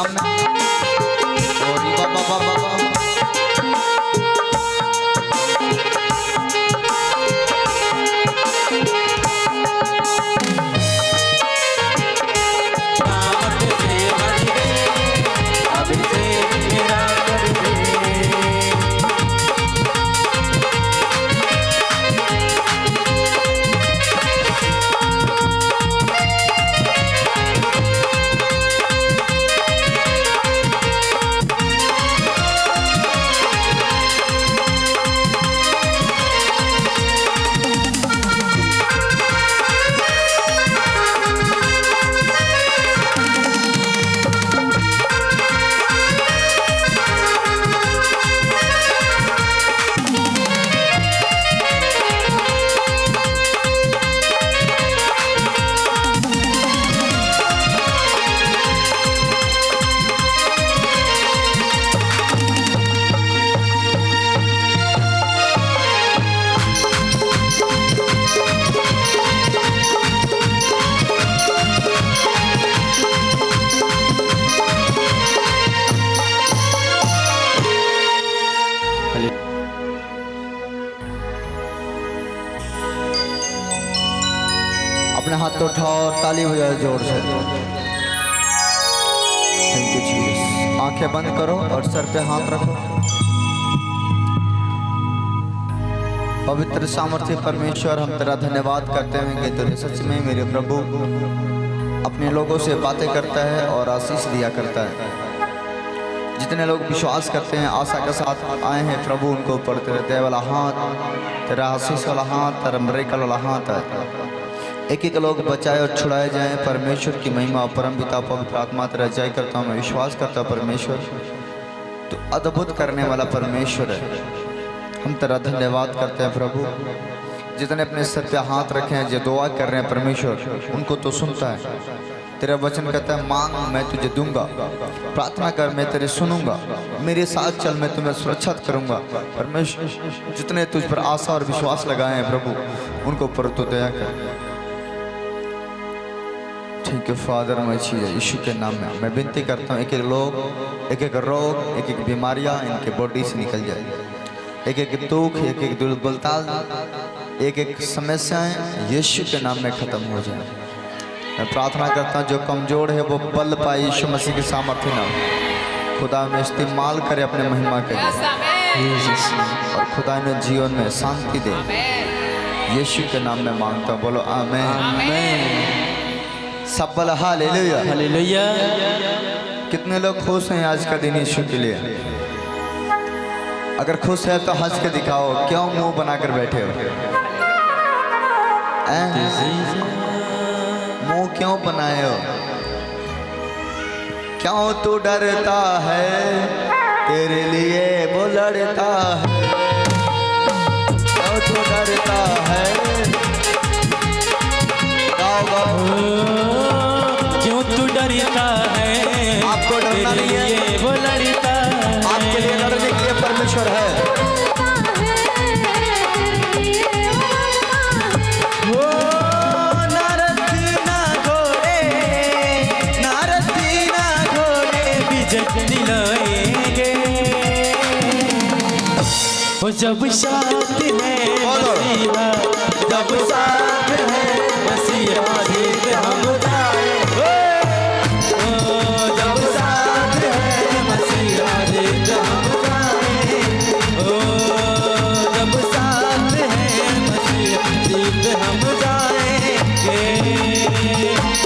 नाम में। और बाबा बाबा अपने हाथ तो उठाओ, ताली बजाओ जोर से। Thank you Jesus. आंखें बंद करो और सर पे हाथ रखो। पवित्र सामर्थ्य परमेश्वर, हम तेरा धन्यवाद करते हैं कि तूने सच में मेरे प्रभु अपने लोगों से बातें करता है और आशीष दिया करता है। जितने लोग विश्वास करते हैं, आशा के साथ आए हैं प्रभु, उनको ऊपर तेरे दया वाला हाथ, तेरा आशीष वाला हाथ, तेरा मरेकल वाला हाथ है। एक एक लोग बचाए और छुड़ाए जाएं। परमेश्वर की महिमा, परम पिता पवित्र आत्मा तेरा जय करता हूँ। मैं विश्वास करता हूँ परमेश्वर तो अद्भुत करने वाला परमेश्वर है। हम तेरा धन्यवाद करते हैं प्रभु। जितने अपने सर पे हाथ रखे हैं, जो दुआ कर रहे हैं परमेश्वर, उनको तो सुनता है। तेरा वचन कहता है, मांग मैं तुझे दूंगा, प्रार्थना कर मैं तेरे सुनूंगा, मेरे साथ चल मैं तुम्हें सुरक्षित करूंगा। परमेश्वर जितने तुझ पर आशा और विश्वास लगाए हैं प्रभु, उनको पर तो दया कर। ठीक है फादर, मैं यीशु के नाम में मैं विनती करता हूँ, एक एक लोग, एक एक रोग, एक एक बीमारियाँ इनके बॉडी से निकल जाए। एक एक दुख, एक एक दुर्बलता, एक एक समस्याएं यीशु के नाम में खत्म हो जाए। मैं प्रार्थना करता हूँ जो कमजोर है वो बल पाए यीशु मसीह के सामर्थ्य नाम। खुदा में इस्तेमाल करे अपने महिमा के लिए, और खुदा ने जीवन में शांति दे। यीशु के नाम में मांगता हूँ, बोलो आमीन। सब बोला हालेलुया हालेलुया। कितने लोग खुश हैं आज का दिन यीशु के लिए? अगर खुश है तो हंस के दिखाओ। क्यों मुंह बनाकर बैठे हो? मुंह क्यों बनाए हो? क्यों तू डरता है? तेरे लिए वो लड़ता है। क्यों तू डरता है? क्यों तू डरता है? आपको डरना नहीं है, वो लड़ता है। आपके लिए लड़ने के लिए परमेश्वर है। वो नारथी ना घोड़े, नारथी ना घोड़े बिजट दिलाएंगे। वो जब साथ है मसीहा, जब साथ है मसीहा जीत हम जाएंगे। जब साथ है मसीहा जीत हम जाएंगे। जब साथ है मसीहा जीत हम जाएंगे।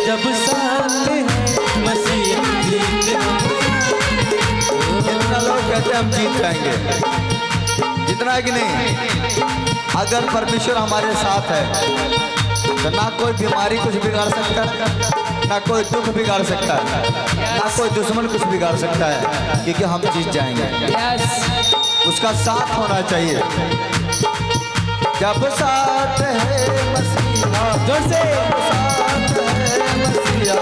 जब साथ है मसीहा जीत हम जाएंगे। जितना लोग कहते हैं हम जीत जाएंगे, जितना कि नहीं, अगर परमेश्वर हमारे साथ है तो ना कोई बीमारी कुछ बिगाड़ सकता है, ना कोई दुख बिगाड़ सकता है, ना कोई दुश्मन कुछ बिगाड़ सकता है, क्योंकि हम जीत जाएंगे। उसका साथ होना चाहिए। जब साथ है मसीहा, जोर से साथ है मसीहा,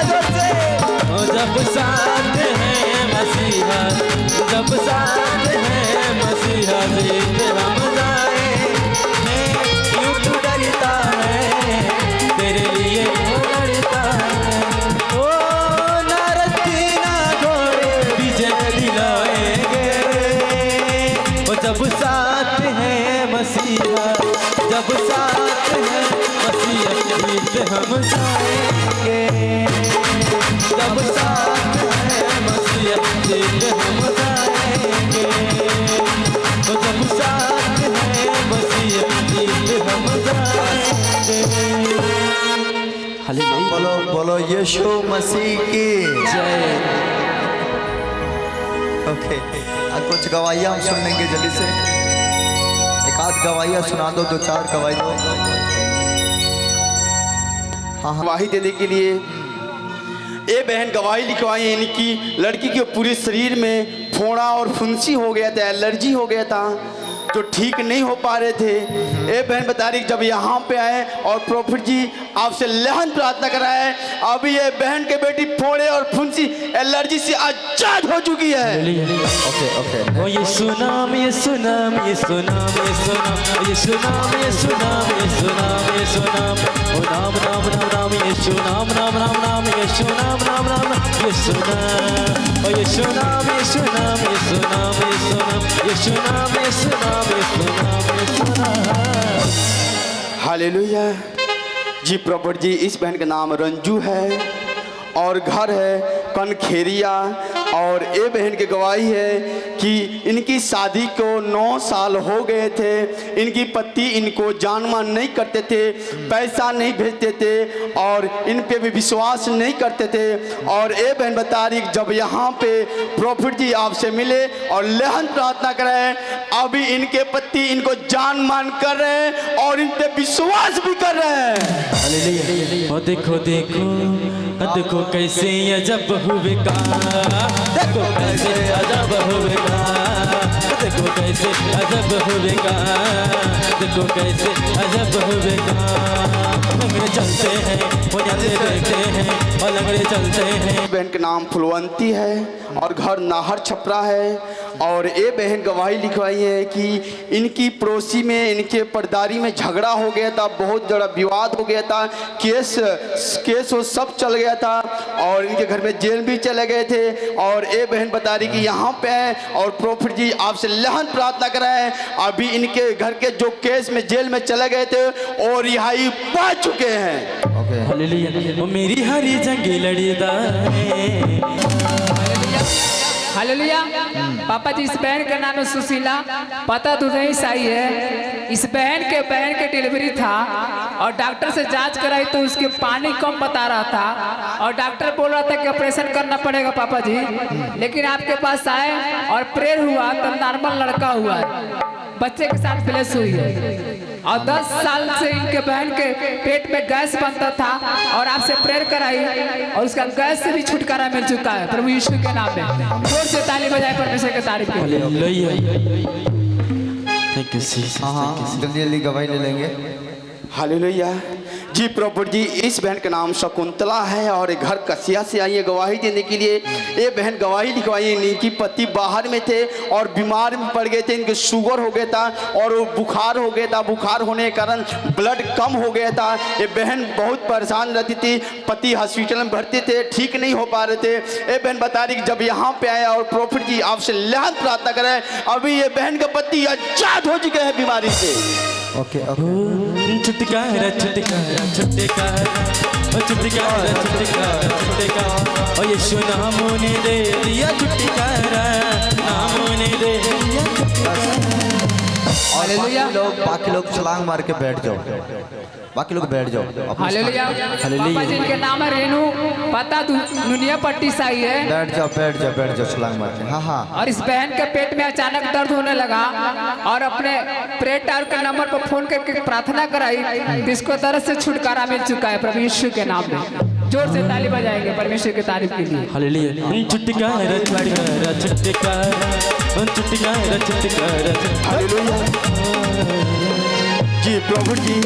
जोर से। जब साथ है मसीहा, जब साथ है मसीहा जीत हम जाएंगे। क्यों तू डरता है? तेरे लिए वो लड़ता है। जाएंगे। जब साथ है मसीहा जीत हम जाएंगे। तो जब साथ है मसीहा जीत हम जाएंगे। हालेलुया। बोलो बोलो यीशु मसीह की जय। ओके, अब कुछ गवाहियाँ हम सुन लेंगे जल्दी से। एक आध गवाहियाँ सुना दो, दो चार गवाही दो। हाँ हाँ, गवाही देने के लिए ये बहन गवाही लिखवाई है कि लड़की के पूरे शरीर में फोड़ा और फुंसी हो गया था, एलर्जी हो गया था, जो ठीक नहीं हो पा रहे थे। ये बहन बता रही जब यहाँ पे आए और प्रॉफिट जी आपसे लहन प्रार्थना कराए, अभी ये बहन के बेटी फोड़े और फुंसी एलर्जी से आजाद हो चुकी है। Okay okay. ओ ये सुनाम ये सुनाम ये सुनाम ये सुनाम ये सुनाम ये सुनाम ये सुनाम ये सुनाम ओ नाम नाम नाम नाम ये सुनाम नाम नाम नाम ये सुनाम नाम नाम ये सुनाम ओ ये सुनाम ये सुनाम ये सुनाम ये सुनाम ये सुनाम ये सुनाम ये सुनाम ये सुनाम। हालेलुया जी। प्रॉपर जी इस बहन का नाम रंजू है और घर है कनखेरिया। और ये बहन की गवाही है कि इनकी शादी को 9 साल हो गए थे। इनकी पति इनको जान मान नहीं करते थे, पैसा नहीं भेजते थे और इन पे भी विश्वास नहीं करते थे। और ये बहन बता रही जब यहाँ पे प्रॉफिट जी आपसे मिले और लहन प्रार्थना कराए, अभी इनके पति इनको जान मान कर रहे हैं और इन पे विश्वास भी कर रहे हैं। ओ देखो देखो देखो कैसे अजब हुएगा, देखो कैसे अजब होगा, देखो कैसे अजब होगा, देखो कैसे अजब होगा। लंगड़े चलते हैं वो जाते देखते हैं और लंगड़े चलते हैं। बहन का नाम फुलवंती है और घर नाहर छपरा है। और ये बहन गवाही लिखवाई है कि इनकी पड़ोसी में इनके पर्दारी में झगड़ा हो गया था, बहुत बड़ा विवाद हो गया था, केस वो सब चल गया था और इनके घर में जेल भी चले गए थे। और ये बहन बता रही कि यहाँ पे है और प्रॉफिट जी आपसे लहन प्रार्थना कराए, अभी इनके घर के जो केस में जेल में चले गए थे और रिहाई पा चुके हैं। ओके। हालेलुया। वो मेरी हरी जंग लड़ीदा हालेलुया। पापा जी इस बहन का नाम है सुशीला, पता दुधई साई है। इस बहन के डिलीवरी था और डॉक्टर से जांच कराई तो उसके पानी कम बता रहा था और डॉक्टर बोल रहा था कि ऑपरेशन करना पड़ेगा पापा जी। लेकिन आपके पास आए और प्रेयर हुआ तो नॉर्मल लड़का हुआ है, बच्चे के साथ प्लेस हुई है। और 10 साल से इनके बहन के पेट में गैस बनता था और आपसे प्रेयर कराई और उसका गैस से भी छुटकारा मिल चुका है प्रभु यीशु के नाम में। जोर से ताली बजाए परमेश्वर की तारीफ के लिए। हालेलुया। Thank you Jesus. हाँ हाँ, जल्दी जल्दी गवाही ले लेंगे। हालेलुया जी। प्रॉपर जी इस बहन का नाम शकुंतला है और ये घर कसिया से आई है गवाही देने के लिए। ये बहन गवाही लिखवाई, इनकी पति बाहर में थे और बीमार में पड़ गए थे, इनके शुगर हो गया था और वो बुखार हो गया था, बुखार होने के कारण ब्लड कम हो गया था। ये बहन बहुत परेशान रहती थी, पति हॉस्पिटल में भर्ती थे, ठीक नहीं हो पा रहे थे। ये बहन बता रही कि जब यहाँ पे आया और प्रॉफिट जी आपसे लहन प्रार्थना कराए, अभी ये बहन का पति आजाद हो चुके हैं बीमारी से। Okay okay. छुटकारा छुटकारा छुटकारा ओ छुटकारा छुटकारा छुटकारा ओ यीशु नामों ने दे दिया छुटकारा, नामों ने दे दिया छुटकारा। हालेलुया। बाकी लोग छलांग मार के बैठ जाओ, बाकी लोग बैठ जाओ अपने हालेलुया। पापा जी इनके नाम है रेनू, पता दुनिया पट्टी साई है। बैठ जाओ बैठ जाओ बैठ जाओ छलांग मार के। हाँ हाँ। और इस बहन के पेट में अचानक दर्द होने लगा और अपने प्रेयर टावर के नंबर पर फोन करके प्रार्थना कराई, जिसको दर्द से छुटकारा मिल चुका है प्रभु यीशु के नाम में। जोर से ताली बजाएंगे परमेश्वर की तारीफ के लिए। हालेलुया। छुटकारा छुटकारा छुटकारा छुटकारा छुटकारा। हालेलुया जी। प्रभु जी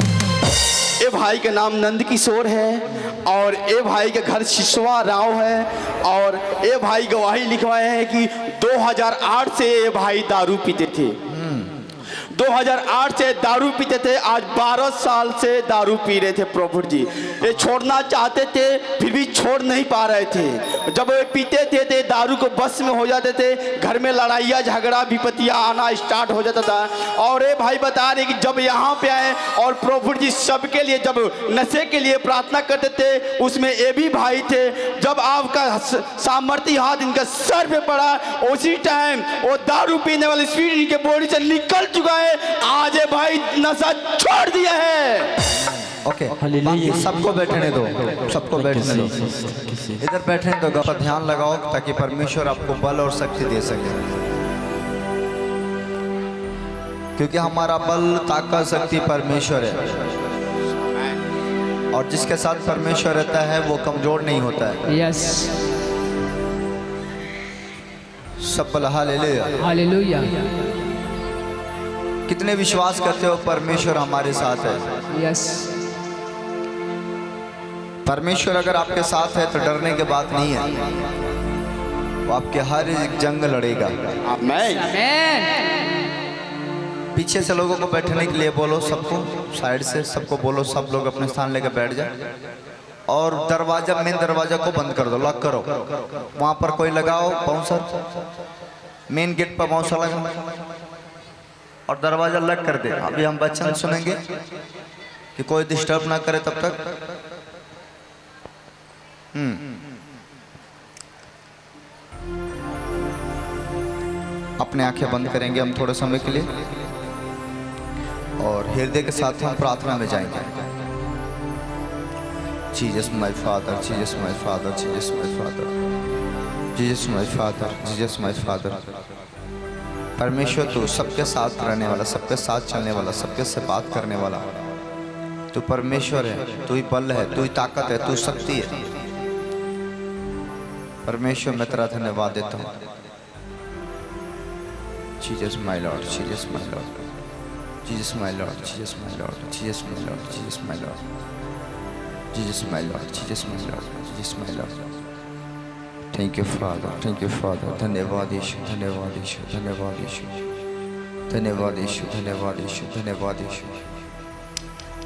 ए भाई का नाम नंद किशोर है और ए भाई के घर शिशवा राव है। और ए भाई गवाही लिखवाए हैं कि 2008 से ए भाई दारू पीते थे। 2008 से दारू पीते थे, आज 12 साल से दारू पी रहे थे प्रभु जी। ये छोड़ना चाहते थे फिर भी छोड़ नहीं पा रहे थे। जब वे पीते थे दारू को बस में हो जाते थे, घर में लड़ाइयाँ झगड़ा विपत्तियाँ आना स्टार्ट हो जाता था। और ये भाई बता रहे कि जब यहाँ पे आए और प्रभु जी सबके लिए जब नशे के लिए प्रार्थना करते थे, उसमें ये भी भाई थे। जब आपका सामर्थ्य हाथ इनका सर पे पड़ा, उसी टाइम वो दारू पीने वाली स्पीड इनके बॉडी से निकल चुका है। आज ये भाई नशा छोड़ दिया है। Okay, hallelujah. बाकी सबको बैठने दो, सबको बैठने दो, इधर बैठने दो। गप ध्यान लगाओ ताकि परमेश्वर आपको बल और शक्ति दे सके, क्योंकि हमारा बल ताकत शक्ति परमेश्वर है, और जिसके साथ परमेश्वर रहता है वो कमजोर नहीं होता है। यस, सब बल हालेलुया। हालेलुया। कितने विश्वास करते हो परमेश्वर हमारे साथ है? यस, परमेश्वर अगर आपके साथ है तो डरने की बात नहीं है, वो आपके हर एक जंग लड़ेगा। आमीन। आमीन। पीछे से लोगों को बैठने के लिए बोलो, सबको साइड से सबको बोलो, सब लोग अपने स्थान लेकर बैठ जाए। और दरवाजा, मेन दरवाजा को बंद कर दो, लॉक करो। वहां पर कोई लगाओ बाउंसर, मेन गेट पर बाउंसर लगा और दरवाजा लॉक कर दे। अभी हम वचन सुनेंगे कि कोई डिस्टर्ब ना करे तब तक। अपने आंखें बंद करेंगे हम थोड़े समय के लिए, और हृदय के साथ हम प्रार्थना में जाएंगे। Jesus my father, Jesus my father, Jesus my father, Jesus my father, Jesus my father. परमेश्वर तू सबके साथ रहने वाला, सबके साथ चलने वाला, सबके से बात करने वाला, तू परमेश्वर है, तू ही बल है, तू ही ताकत है, तू शक्ति है। परमेश्वर मैं तेरा धन्यवाद देता हूँ। Jesus my Lord, Jesus my Lord, Jesus my Lord, Jesus my Lord, Jesus my Lord, Jesus my Lord, Jesus my Lord, Jesus my Lord, Jesus my Lord. Thank you Father, thank you Father. धन्यवाद यीशु, धन्यवाद यीशु, धन्यवाद यीशु, धन्यवाद यीशु, धन्यवाद यीशु, धन्यवाद यीशु।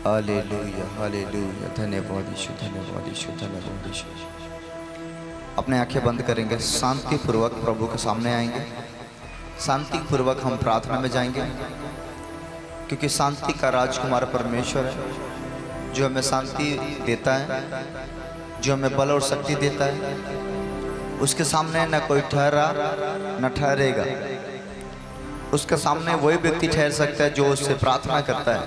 Hallelujah, hallelujah. धन्यवाद यीशु, धन्यवाद यीशु, धन्यवाद यीशु। अपने आंखें बंद करेंगे, शांति पूर्वक प्रभु के सामने आएंगे, शांति पूर्वक हम प्रार्थना में जाएंगे, क्योंकि शांति का राजकुमार परमेश्वर है, जो हमें शांति देता है, जो हमें बल और शक्ति देता है। उसके सामने न कोई ठहरा न ठहरेगा। उसके सामने वही व्यक्ति ठहर सकता है जो उससे प्रार्थना करता है।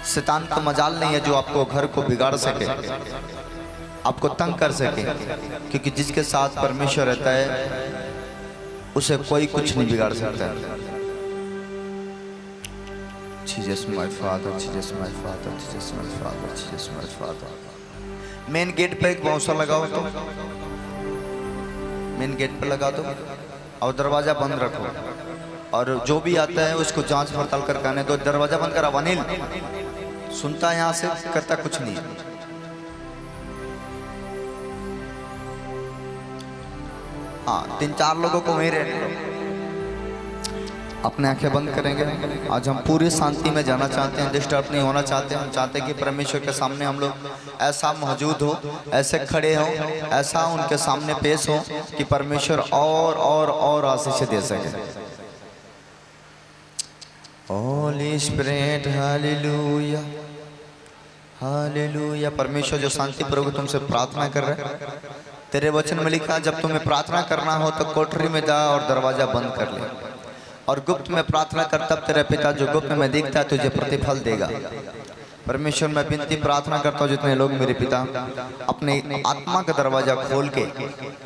शैतान को मजाल नहीं है जो आपको घर को बिगाड़ सके, आपको तंग कर सके, क्योंकि जिसके साथ परमेश्वर रहता है उसे कोई कुछ नहीं बिगाड़ सकता। Jesus my father, Jesus my father, Jesus my father, Jesus my father. Main gate पे एक बाउंसर लगाओ, तो मेन गेट पे लगा दो और दरवाजा बंद रखो, और जो भी आता है उसको जांच पड़ताल करके आने दो। दरवाजा बंद करा। अनिल सुनता है, यहाँ से करता कुछ नहीं है। हाँ, 3-4 लोगों को वहीं रहने दो। अपने आंखें बंद करेंगे। आज हम पूरी शांति में जाना चाहते हैं, डिस्टर्ब नहीं होना चाहते हैं। हम चाहते हैं कि परमेश्वर के सामने हम लोग ऐसा मौजूद हो, ऐसे खड़े हो, ऐसा उनके सामने पेश हो कि परमेश्वर और आशीष दे सके। Holi spirit, hallelujah, hallelujah. परमेश्वर जो शांति पूर्वक तुमसे प्रार्थना कर रहे हैं, तेरे वचन में लिखा जब तुम्हें प्रार्थना करना हो तो कोठरी में जा और दरवाजा बंद कर ले, और गुप्त में प्रार्थना कर, तब तेरा पिता जो गुप्त में दिखता है तुझे प्रतिफल देगा। परमेश्वर मैं विनती प्रार्थना करता हूँ, जितने लोग मेरे पिता अपने आत्मा का दरवाजा खोल के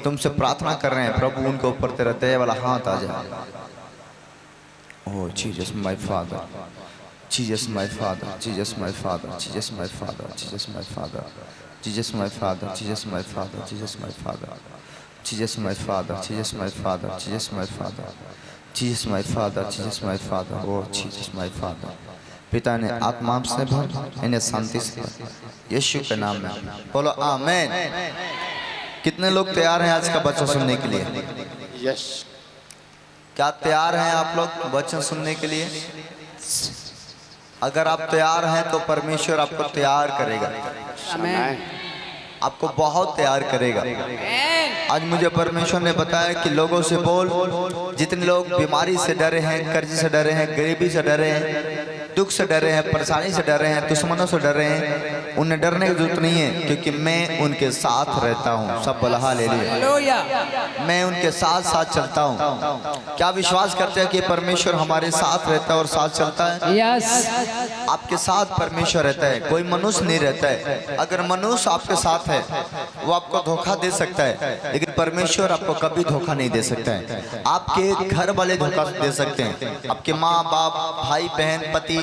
तुमसे प्रार्थना कर रहे हैं, प्रभु उनके ऊपर तेरा दया वाला हाथ आ जाए। Oh Jesus my father, Jesus my father, Jesus my father, Jesus my father, Jesus my father, Jesus my father, Jesus my father, Jesus my father, Jesus my father, Jesus my father, Jesus my father, Jesus my father, Jesus my father. Oh Jesus my father. पिता ने आत्मा से भर, इन्हें शांति से भर, यीशु के नाम में बोलो आमीन। कितने लोग तैयार हैं आज का वचन सुनने के लिए? यस। क्या तैयार हैं आप लोग वचन सुनने के लिए? अगर आप तैयार हैं तो परमेश्वर आपको तैयार करेगा, आमेन। आपको बहुत तैयार करेगा। आज मुझे परमेश्वर ने बताया कि लोगों से बोल, जितने लोग बीमारी से डरे हैं, कर्ज से डरे हैं, गरीबी से डरे हैं, दुख से डरे हैं, परेशानी से डरे हैं, दुश्मनों से डरे हैं, उन्हें डरने की जरूरत नहीं है, क्योंकि मैं उनके साथ रहता हूँ। सब बोला हालेलुया। मैं उनके साथ साथ चलता हूँ। क्या विश्वास करते हैं कि परमेश्वर हमारे साथ रहता है और साथ चलता है? यस। आपके साथ परमेश्वर रहता है, कोई मनुष्य नहीं रहता है। अगर मनुष्य आपके साथ है वो आपको धोखा दे सकता है, लेकिन परमेश्वर आपको कभी धोखा नहीं दे सकता है। आपके घर वाले धोखा दे सकते हैं, आपके माँ बाप, भाई बहन, पति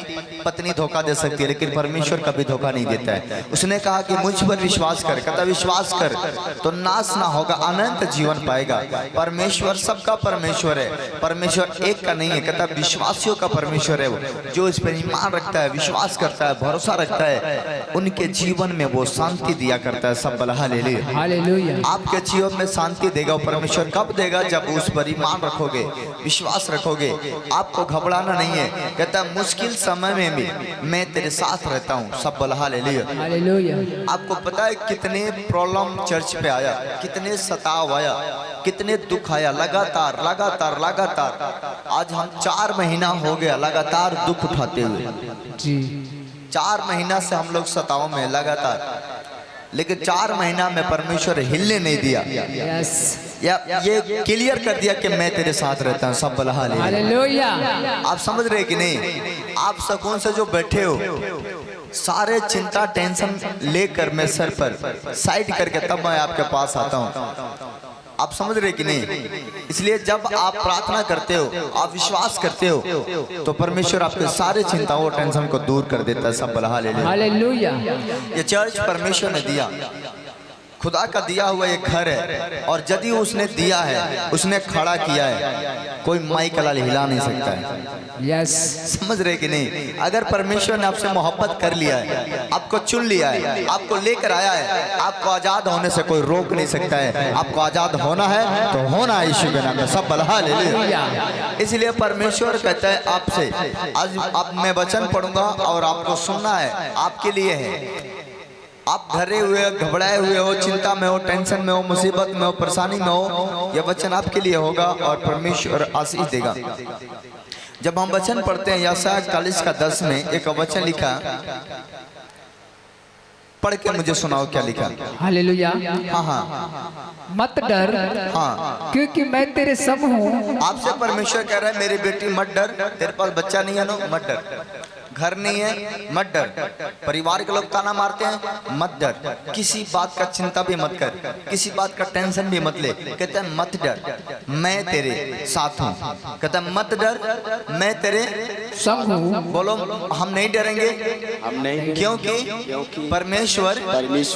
पत्नी धोखा दे सकती है, लेकिन परमेश्वर कभी धोखा नहीं देता है। उसने कहा कि मुझ पर विश्वास कर, कहता विश्वास कर तो नाश ना होगा, अनंत जीवन पाएगा। परमेश्वर सबका परमेश्वर है, परमेश्वर एक का नहीं है। कहता विश्वासियों का परमेश्वर है, वो जो इस पर ईमान रखता है, विश्वास करता है, भरोसा रखता है, उनके जीवन में वो शांति दिया करता है। सब बोला हालेलुया। हालेलुया। आपके जीवन में शांति देगा परमेश्वर। कब देगा? जब उस पर ईमान रखोगे, विश्वास रखोगे। आपको घबराना नहीं है। कहता मुश्किल समय में भी मैं तेरे साथ रहता हूँ। सब बोला हालेलुया। हालेलुया। आपको पता है कितने प्रॉब्लम चर्च पे आया, कितने सताव आया, कितने दुख आया, लगातार लगातार लगातार। आज हम 4 महीना हो गया लगातार दुख उठाते हुए। जी। 4 महीना से हम लोग सताव में लगातार, लेकिन 4 महीना में परमेश्वर हिलने नहीं दिया। यस। या ये क्लियर कर दिया कि मैं तेरे साथ रहता हूँ। सब बोला हालेलुया। हालेलुया। आप समझ रहे कि नहीं? आप सुकून से जो बैठे हो, सारे चिंता टेंशन लेकर मैं सर पर साइड करके तब मैं आपके पास आता हूँ। आप समझ रहे कि नहीं? इसलिए जब आप प्रार्थना करते हो, आप विश्वास करते हो, तो परमेश्वर आपके सारे चिंताओं टेंशन को दूर कर देता है। सब बोला हालेलुया। हालेलुया। ये चर्च परमेश्वर ने दिया, खुदा का दिया हुआ एक घर है, और यदि उसने दिया है, उसने खड़ा किया है, कोई माई कलाल हिला नहीं सकता है। यस। समझ रहे कि नहीं? अगर परमेश्वर ने आपसे मोहब्बत कर लिया है, आपको चुन लिया है, आपको लेकर आया है, आपको आजाद होने से कोई रोक नहीं सकता है। आपको आजाद होना है तो होना है यीशु के नाम में। सब बोला हालेलुया। इसलिए परमेश्वर कहता है आपसे, आज आप मैं वचन पढ़ूंगा और आपको सुनना है, आपके लिए है। आप डरे हुए, घबराए हुए हो, चिंता में हो, टेंशन में हो, मुसीबत में हो, परेशानी में हो, यह वचन आपके लिए होगा और परमेश्वर आशीष देगा। जब हम वचन पढ़ते हैं यशायाह 41:10 में एक वचन लिखा, पढ़ के मुझे सुनाओ क्या लिखा। हालेलुया। हाँ हाँ मत डर, हाँ। क्योंकि मैं तेरे संग हूँ। आपसे परमेश्वर कह रहा है मेरी बेटी मत डर, तेरे पास बच्चा नहीं है ना, मत डर। घर नहीं है, मत डर। परिवार के लोग ताना मारते हैं, मत डर। किसी बात का चिंता भी मत कर, किसी बात का टेंशन भी मत ले। कहता है मत डर, मैं तेरे साथ हूँ। कहता है मत डर, मैं तेरे संग हूँ। बोलो हम नहीं डरेंगे, हम नहीं, क्योंकि परमेश्वर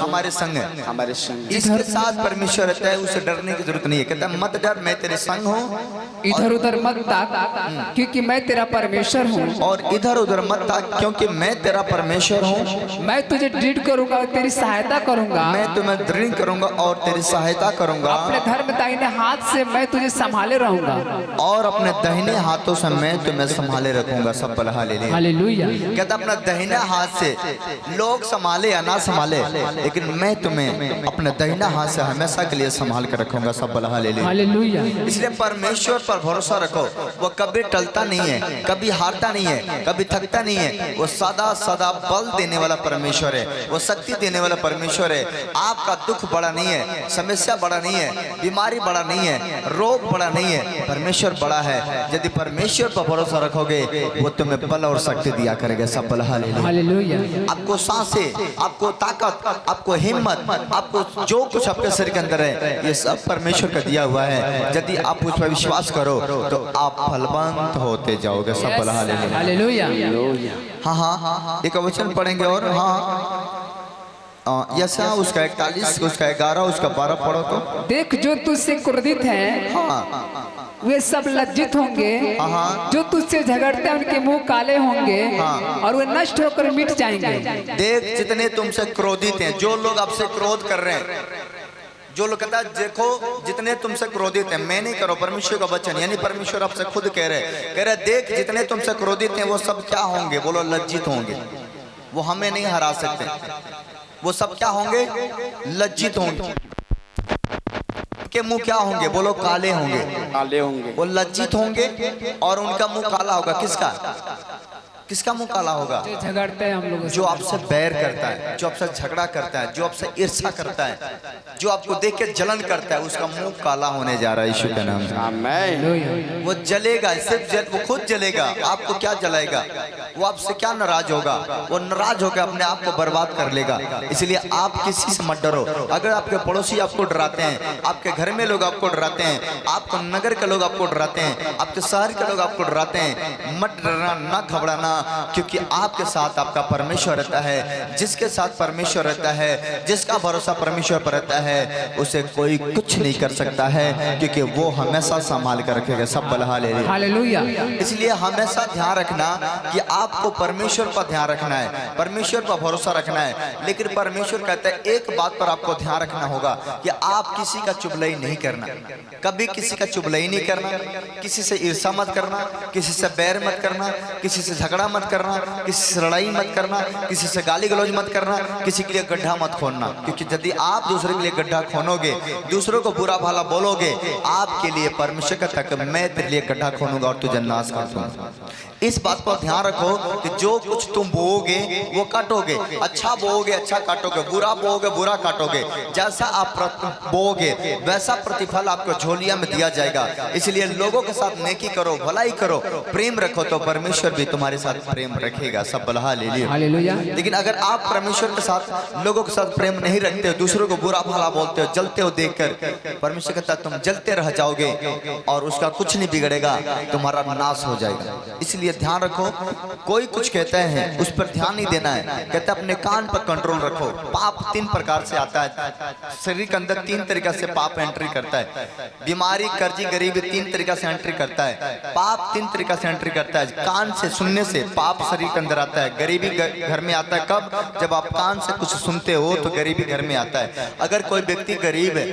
हमारे संग है, हमारे संग। इसके साथ परमेश्वर रहता है, उसे डरने की जरूरत नहीं है। कहता है मत डर, मैं तेरे संग हूँ। इधर उधर मत ताक, क्योंकि मैं तेरा परमेश्वर हूँ। और इधर उधर मत ताक, क्योंकि मैं तेरा परमेश्वर हूँ। मैं तुझे दृढ़ करूंगा और तेरी सहायता करूंगा। मैं तुम्हें दृढ़ करूंगा और तेरी सहायता करूंगा। अपने धर्म दाहिने हाथ से मैं तुझे संभाले रहूंगा, और अपने दाहिने हाथों से मैं तुम्हें संभाले रखूंगा। सब बोला हालेलुया। हालेलुया। कहता अपना दाहिने हाथ से लोग संभाले या ना संभाले, लेकिन मैं तुम्हें अपने दाहिना हाथ से हमेशा के लिए संभाल कर रखूंगा। सब बोला हालेलुया। हालेलुया। इसलिए परमेश्वर पर भरोसा रखो, वो कभी टलता नहीं है, कभी हारता नहीं है, कभी थकता नहीं है। वो सदा सदा बल देने वाला परमेश्वर है, वो शक्ति देने वाला परमेश्वर है। आपका दुख बड़ा नहीं है, समस्या बड़ा नहीं है, बीमारी बड़ा नहीं है, रोग बड़ा नहीं है, परमेश्वर बड़ा है। यदि परमेश्वर पर भरोसा रखोगे वो तुम्हें बल और शक्ति दिया करेगा। सब बल हालेलुया। आपको सांसें, आपको ताकत, आपको हिम्मत, आपको जो कुछ आपके शरीर के अंदर है, ये सब परमेश्वर का दिया हुआ है। यदि आप उस पर विश्वास करो तो आप फलवंत होते जाओगे। सब बल हालेलुया। हाँ हाँ एक वचन पढ़ेंगे और यशायाह उसका 41, उसका 11, उसका 12 पढ़ो तो। देख जो तुझसे क्रोधित हैं, हाँ वे सब लज्जित होंगे। हाँ। जो तुझसे झगड़ते हैं उनके मुंह काले होंगे, हाँ। और वे नष्ट होकर मिट जाएंगे। देख जितने तुमसे क्रोधित हैं, जो लोग आपसे क्रोध कर रहे हैं, जो लोग कहता है देखो जितने तुमसे क्रोधित हैं, मैं नहीं करो, परमेश्वर का वचन, यानी परमेश्वर आपसे खुद कह रहे देख जितने तुमसे क्रोधित हैं वो सब क्या होंगे, बोलो लज्जित होंगे। वो हमें नहीं हरा सकते, वो सब क्या होंगे, लज्जित होंगे। के मुंह क्या होंगे, बोलो काले होंगे, काले होंगे। वो लज्जित होंगे और उनका मुंह काला होगा। किसका किसका मुंह काला होगा, जो झगड़ते हैं हम लोग, जो आपसे बैर करता है, जो आपसे झगड़ा करता है, जो आपसे ईर्ष्या करता है, जो आपको देख के जलन करता है, उसका मुंह काला होने जा रहा है यीशु के नाम से। आमीन। वो जलेगा, सिर्फ वो खुद जलेगा, आपको क्या जलाएगा, वो आपसे क्या नाराज होगा, वो नाराज होकर अपने आप को बर्बाद कर लेगा। इसलिए आप किसी से मत डरो। अगर आपके पड़ोसी आपको डराते हैं, आपके घर में लोग आपको डराते हैं, आपको नगर के लोग आपको डराते हैं, आपके शहर के लोग आपको डराते हैं, मत डरना, ना घबराना, क्योंकि आपके साथ आपका परमेश्वर रहता है। जिसके साथ परमेश्वर रहता है, जिसका भरोसा परमेश्वर पर रहता है, उसे कोई कुछ नहीं कर सकता है, क्योंकि वो हमेशा संभाल कर रखेगा। सब बल हालेलुया। इसलिए हमेशा ध्यान रखना कि आपको परमेश्वर पर ध्यान रखना है, परमेश्वर पर भरोसा रखना है। लेकिन परमेश्वर कहता है एक बात पर आपको ध्यान रखना होगा कि आप किसी का चुगलाई नहीं करना, कभी किसी का चुगलाई नहीं करना, किसी से ईर्ष्या मत करना, किसी से बैर मत करना, किसी से झगड़ा मत करना, किसी से लड़ाई मत करना, किसी से गाली गलौज मत करना, किसी के लिए गड्ढा मत खोदना। क्योंकि यदि आप दूसरे के लिए गड्ढा खोनोगे, दूसरों को बुरा भला बोलोगे, आपके लिए परमेश्वर कहता है मैं तेरे लिए गड्ढा खोनूंगा और तुझे नाश कर दूंगा। इस बात पर ध्यान रखो कि जो कुछ तुम बोओगे वो काटोगे, अच्छा बोओगे अच्छा काटोगे, बुरा बोओगे बुरा काटोगे। जैसा आप बोओगे वैसा प्रतिफल आपको झोलिया में दिया जाएगा। इसलिए लोगों के साथ नेकी करो, भलाई करो, प्रेम रखो, तो परमेश्वर भी तुम्हारे साथ प्रेम रखेगा। सब बलहा ले लियो। हालेलुया। लेकिन अगर आप परमेश्वर के साथ, लोगों के साथ प्रेम नहीं रखते हो, दूसरों को बुरा भला बोलते हो, जलते हो देखकर, परमेश्वर कहता तुम जलते रह जाओगे और उसका कुछ नहीं बिगड़ेगा, तुम्हारा नाश हो जाएगा। इसलिए ध्यान रखो, कोई कुछ कहते हैं उस पर ध्यान नहीं देना है। कहता अपने कान पर कंट्रोल रखो। पाप 3 प्रकार से आता है, शरीर के अंदर 3 तरीका से पाप एंट्री करता है। बीमारी, कर्जी, गरीबी 3 तरीका से एंट्री करता है। पाप 3 तरीका से एंट्री करता है। कान से सुनने से पाप शरीर के अंदर आता है। गरीबी घर में आता है कब, जब आप कान से कुछ सुनते हो तो गरीबी घर में आता है। अगर कोई व्यक्ति गरीब है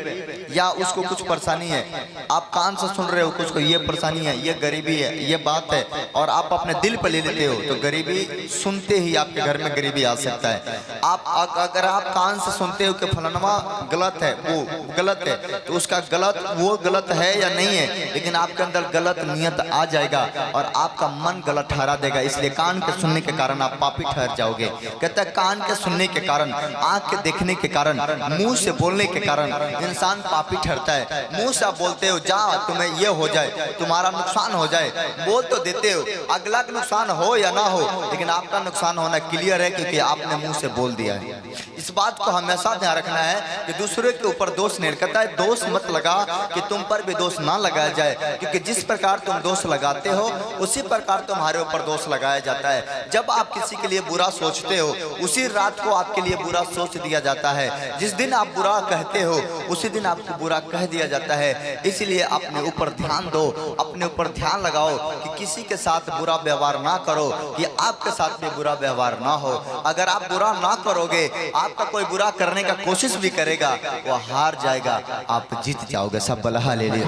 या उसको कुछ परेशानी है, आप कान से सुन रहे हो कुछ को ये परेशानी है, ये गरीबी है, ये बात है, और आप अपने दिल पर ले लेते हो, तो गरीबी सुनते ही आपके घर में गरीबी आ सकता है। आप अगर आप कान से सुनते हो कि फलाना गलत है, वो गलत है, तो उसका गलत वो गलत है या नहीं है, लेकिन आपके अंदर गलत नियत आ जाएगा और आपका मन गलत ठहरा देगा। इसलिए कान के सुनने के कारण आप पापी ठहर जाओगे। कहता है कान के सुनने के कारण, आंख के देखने के कारण, मुंह से बोलने के कारण इंसान पापी ठहरता है। मुंह से आप बोलते हो जा तुम्हें ये हो जाए, तुम्हारा नुकसान हो जाए, बोल तो देते हो, अगला का नुकसान हो या ना हो, लेकिन आपका नुकसान होना क्लियर है क्योंकि आपने मुंह से बोल दिया है। इस बात को हमेशा ध्यान रखना है कि दूसरे के ऊपर दोष नहीं करता है। दोष मत लगा कि तुम पर भी दोष ना लगाया जाए, क्योंकि जिस प्रकार तुम दोष लगाते हो उसी प्रकार तुम्हारे ऊपर दोष लगाया जाता है। जब आप किसी के लिए बुरा सोचते हो, उसी रात को आपके लिए बुरा सोच दिया जाता है। जिस दिन आप बुरा कहते हो उसी दिन आपको बुरा कह दिया जाता है। इसलिए अपने ऊपर ध्यान दो, अपने ऊपर ध्यान लगाओ कि किसी के साथ बुरा व्यवहार ना करो, कि आपके साथ भी बुरा व्यवहार ना हो। अगर आप बुरा ना करोगे, आपका कोई बुरा करने का कोशिश भी करेगा, वो हार जाएगा, आप जीत जाओगे। सब बल हालेलुया।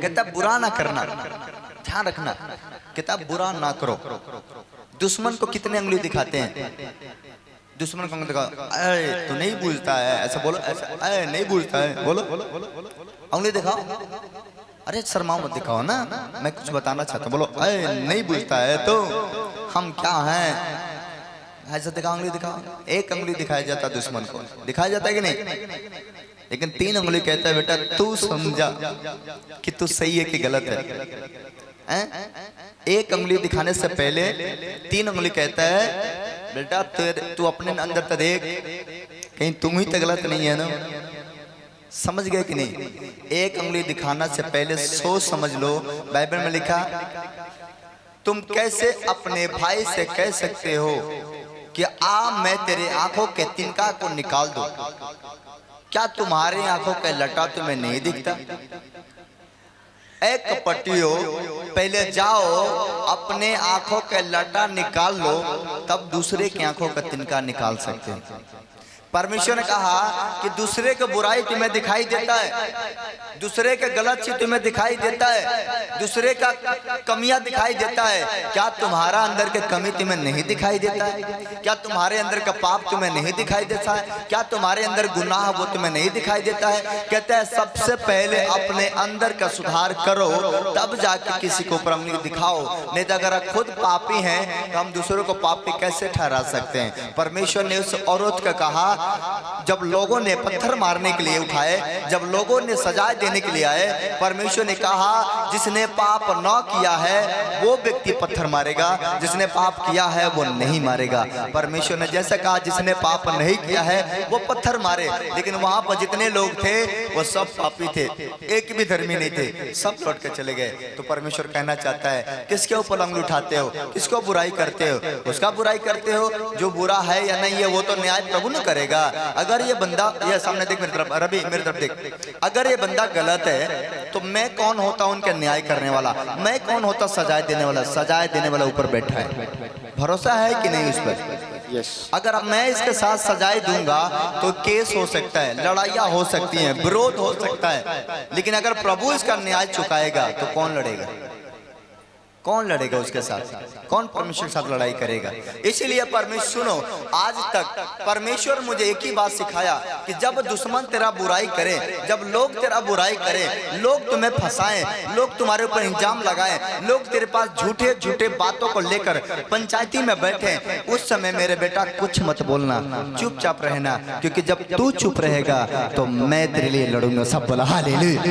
कहता बुरा ना करना, ध्यान रखना, कहता बुरा ना करो। दुश्मन को कितने उंगली दिखाते हैं, दुश्मन को दिखा, अरे तू नहीं बूझता है, ऐसा बोलो, ऐसा अरे नहीं बूझता है, बोलो उंगली दिखाओ। अरे शर्माओ मत, दिखाओ ना, मैं कुछ बताना चाहता हूँ, बोलो अरे नहीं बूझता है तो हम क्या हैं, ऐसा दिखाओ, उंगली दिखाओ। एक उंगली दिखाया जाता है दुश्मन को, दिखाया जाता है कि नहीं, लेकिन 3 उंगली कहता है बेटा तू समझा कि तू सही है कि गलत है। एक उंगली दिखाने से पहले 3 उंगली कहता है बेटा तू अपने अंदर तो देख, कहीं तुम ही तो गलत नहीं है ना। समझ गए कि नहीं? एक उंगली दिखाना से पहले सोच समझ लो। बाइबल में लिखा तुम कैसे अपने भाई से कह सकते हो कि आ मैं तेरे आंखों के तिनका को निकाल दूं, क्या तुम्हारी आंखों का लटा तुम्हें नहीं दिखता? एक कपटियो, पहले जाओ अपने आंखों का लटा निकाल लो, तब दूसरे की आंखों का तिनका निकाल सकते हैं। परमेश्वर ने कहा कि दूसरे के बुराई तुम्हें दिखाई देता है, दूसरे के गलत चीज तुम्हें दिखाई देता है, दूसरे का कमियां दिखाई देता है, क्या तुम्हारा अंदर के कमी तुम्हें नहीं दिखाई देता है? क्या तुम्हारे अंदर का पाप तुम्हें नहीं दिखाई देता है? क्या तुम्हारे अंदर गुनाह वो तुम्हें नहीं दिखाई देता है? कहते हैं सबसे पहले अपने अंदर का सुधार करो, तब जाके किसी को ऊपर उंगली दिखाओ। नहीं तो अगर खुद पापी हैं तो हम दूसरों को पापी कैसे ठहरा सकते हैं? परमेश्वर ने उस औरत को कहा, जब लोगों ने पत्थर मारने के लिए उठाए, जब लोगों ने सजा देने के लिए आए, परमेश्वर ने कहा जिसने पाप न किया है वो व्यक्ति पत्थर मारेगा, जिसने पाप किया है वो नहीं मारेगा। परमेश्वर ने जैसा कहा जिसने पाप नहीं किया है वो पत्थर मारे, लेकिन वहां पर जितने लोग थे वो सब पापी थे, एक भी धर्मी नहीं थे, सब लौट के चले गए। तो परमेश्वर कहना चाहता है किसके ऊपर उंगली उठाते हो, किसको बुराई करते हो? उसका बुराई करते हो जो बुरा है या नहीं है वो तो न्याय प्रभु न करेगा। अगर ये बंदा, ये सामने देख मेरी तरफ, रवि मेरी तरफ देख, अगर ये बंदा गलत है तो मैं कौन होता उनका न्याय करने वाला? मैं कौन होता सजाए देने वाला? सजाए देने वाला ऊपर बैठा है, भरोसा है कि नहीं उस पर? यस। अगर अब मैं इसके साथ सजाए दूंगा तो केस हो सकता है, लड़ाइयाँ हो सकती हैं, विरोध हो सकता है, लेकिन अगर प्रभु इसका न्याय चुकाएगा तो कौन लड़ेगा? कौन लड़ेगा उसके साथ? कौन परमेश्वर के साथ लड़ाई करेगा? इसीलिए परमेश्वर, सुनो, आज तक परमेश्वर मुझे एक ही बात सिखाया कि जब दुश्मन तेरा बुराई करे, जब लोग तेरा बुराई करें, लोग तुम्हें फंसाएं, लोग तुम्हारे ऊपर इल्जाम लगाएं, लोग तेरे पास झूठे झूठे बातों को लेकर पंचायती में बैठे, उस समय मेरे बेटा कुछ मत बोलना, चुपचाप रहना, क्योंकि जब तू चुप रहेगा तो मैं तेरे लिए लड़ूंगा। सब बोला हालेलुया।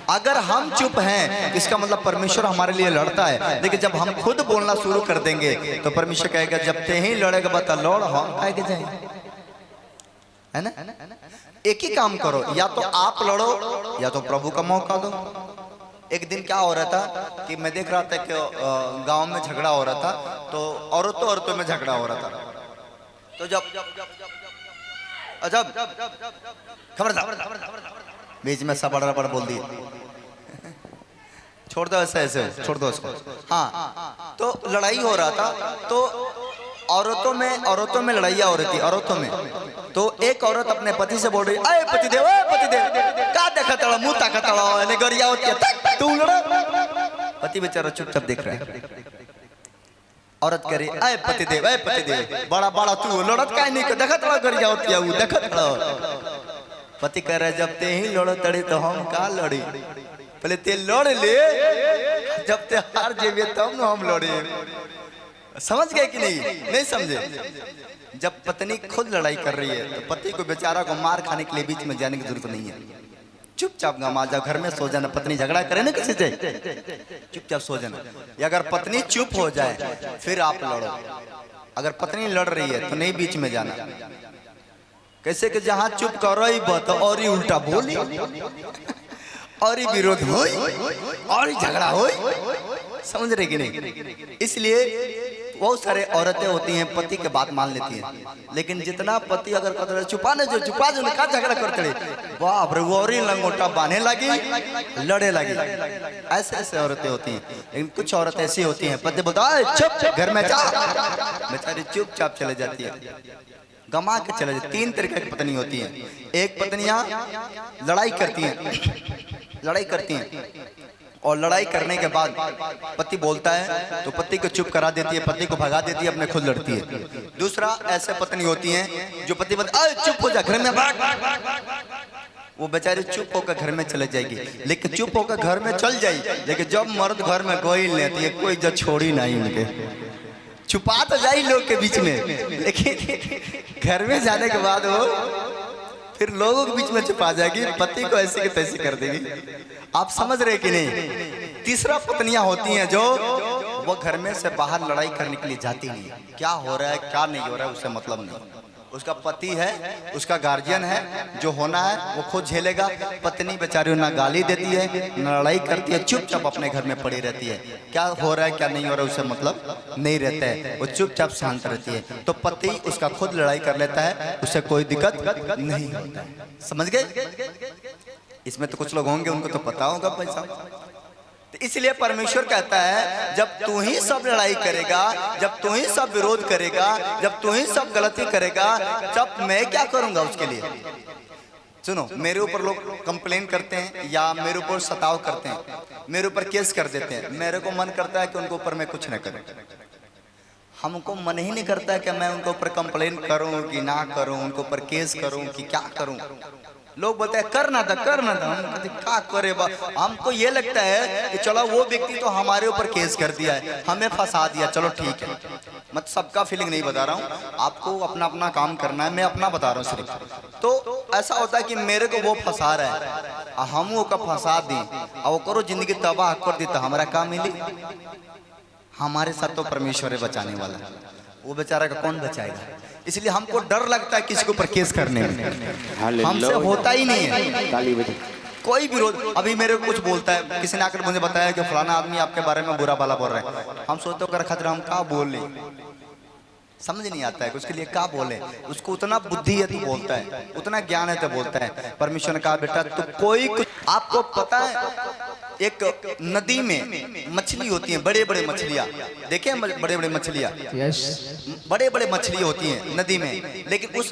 अगर हम चुप हैं इसका मतलब परमेश्वर हमारे लिए लड़ता है, लेकिन जब हम खुद बोलना शुरू कर देंगे तो परमेश्वर कहेगा जब ते ही लड़ेगा बता लड़, हम आगे जाए, है ना? एक ही काम करो, या तो आप लड़ो या तो प्रभु का मौका दो। एक दिन क्या हो रहा था कि मैं देख रहा था कि गांव में झगड़ा हो रहा था, तो औरतों में झगड़ा हो रहा था। तो जब खबरदार बीच में सब बड़ा बोल दिए, छोड़ दो ऐसे ऐसे, छोड़ दो उसको। हाँ, तो लड़ाई हो रहा था, तो औरतों में लड़ाइयाँ हो रही थी, औरतों में। तो एक औरत अपने पति से बोल रही, अरे पतिदेव का देखा तड़ा, मुंह ताका तड़ा, ने गरिया होती है, तू लड़ा। पति बेचारा चुपचाप देख रहा है। औरत कह रही, अरे पतिदेव बड़ा बड़ा तू लड़त का नहीं, देखा तड़ा गरिया होती है वो, देखा तड़ा। पति कह रहा है जब ते ही लड़ो तड़े तो हम का लड़ी, पहले ते लड़ ले, जब ते हार जेबे तब न हम लड़े। समझ गए कि नहीं समझे? जब पत्नी खुद लड़ाई कर रही है तो पति को बेचारा को मार खाने के लिए बीच में जाने की जरूरत नहीं है। चुपचाप गमा जाओ, घर में सो जाना। पत्नी झगड़ा करे ना किसी से, चुपचाप सो जाना। या अगर पत्नी चुप हो जाए फिर आप लड़ो। अगर पत्नी लड़ रही है तो नहीं बीच में जाना। कैसे कि जहां चुप करो ही बात और ही उल्टा बोली और ही विरोध हो और ही झगड़ा हो, समझ रहे कि नहीं? इसलिए बहुत सारे औरतें होती हैं पति के बात मान लेती हैं, लेकिन जितना पति अगर कहते छुपा जो का झगड़ा करते बाप रे, वो और ही लंगोटा बांधने लगी, लड़े लगी। ऐसे औरतें होती हैं। लेकिन कुछ औरतें ऐसी होती हैं पति बोलता है चुप घर में जा, बेचारी चुपचाप चले जाती है, गमा के चले जाते। तीन तरीके की पत्नी होती हैं। एक पत्नियां लड़ाई करती हैं और लड़ाई करने के बाद पति बोलता है तो पति को चुप करा देती है, पति को भगा देती है, अपने खुद लड़ती है। दूसरा ऐसे पत्नी होती हैं जो पति बोलता है चुप हो जा घर में भाग, वो बेचारी चुप होकर घर में चले जाएगी। लेकिन चुप होकर घर में चल जाएगी, लेकिन जब मर्द घर में कोई लेती है, कोई इज्जत छोड़ी नहीं उनके। छुपा तो जाए लोग के बीच में, लेकिन घर में जाने के बाद वो फिर लोगों के बीच में छुपा जाएगी, पति को ऐसे के तैसे कर देगी। आप समझ रहे कि नहीं? तीसरा पत्नियां होती हैं जो वो घर में से बाहर लड़ाई करने के लिए जाती नहीं, क्या हो रहा है क्या नहीं हो रहा है उससे मतलब नहीं। उसका पति है, उसका गार्जियन है, जो होना है वो खुद झेलेगा। पत्नी बेचारी ना गाली देती है ना लड़ाई करती है, चुपचाप अपने घर में पड़ी रहती है। क्या हो रहा है क्या नहीं हो रहा है उससे मतलब नहीं रहता है, वो चुपचाप शांत रहती है। तो पति उसका खुद लड़ाई कर लेता है, उससे कोई दिक्कत नहीं होता है। समझ गए? इसमें तो कुछ लोग होंगे उनको तो पता होगा पैसा, तो इसलिए परमेश्वर कहता है जब तू ही सब लड़ाई करेगा, जब तू ही सब विरोध करेगा, जब तू ही सब गलती करेगा, तब मैं क्या करूंगा उसके लिए। सुनो, मेरे ऊपर लोग कंप्लेन करते हैं या मेरे ऊपर सताव करते हैं, मेरे ऊपर केस कर देते हैं, मेरे को मन करता है कि उनके ऊपर मैं कुछ न करूं। हमको मन ही नहीं करता है कि मैं उनके ऊपर कंप्लेन करूं कि ना करूं, उनके ऊपर केस करूं कि क्या करूं। लोग बोलते हैं करना था करना था, हम कहते क्या करे बा। हमको ये लगता है कि चलो वो व्यक्ति तो हमारे ऊपर केस कर दिया है, हमें फंसा दिया, चलो ठीक है। मैं सबका फीलिंग नहीं बता रहा हूँ, आपको अपना अपना काम करना है, मैं अपना बता रहा हूँ सिर्फ। तो ऐसा होता है कि मेरे को वो फंसा रहा है, हम वो का फंसा दी और वो करो जिंदगी तबाह कर दी, तो हमारा काम मिली। हमारे साथ तो परमेश्वर है बचाने वाला, वो बेचारा का कौन बचाएगा। इसलिए हमको डर लगता है किसी के ऊपर केस करने में, हमसे होता ही नहीं है कोई विरोध। अभी मेरे को कुछ बोलता है, किसी ने आकर मुझे बताया कि फलाना आदमी आपके बारे में बुरा भला बोल रहा है, हम सोचते हो कर खतरा, हम क्या बोल रहे, समझ नहीं आता है उसके लिए क्या बोले। उसको उतना बुद्धि है तो बोलता है, उतना ज्ञान है तो बोलता है। परमेश्वर ने कहा बेटा तो कोई कुछ, आपको पता है एक नदी में मछली होती हैं, बड़े बड़े मछलियां, देखे बड़े बड़े मछलियां, बड़े बड़े मछली होती हैं नदी में, लेकिन उस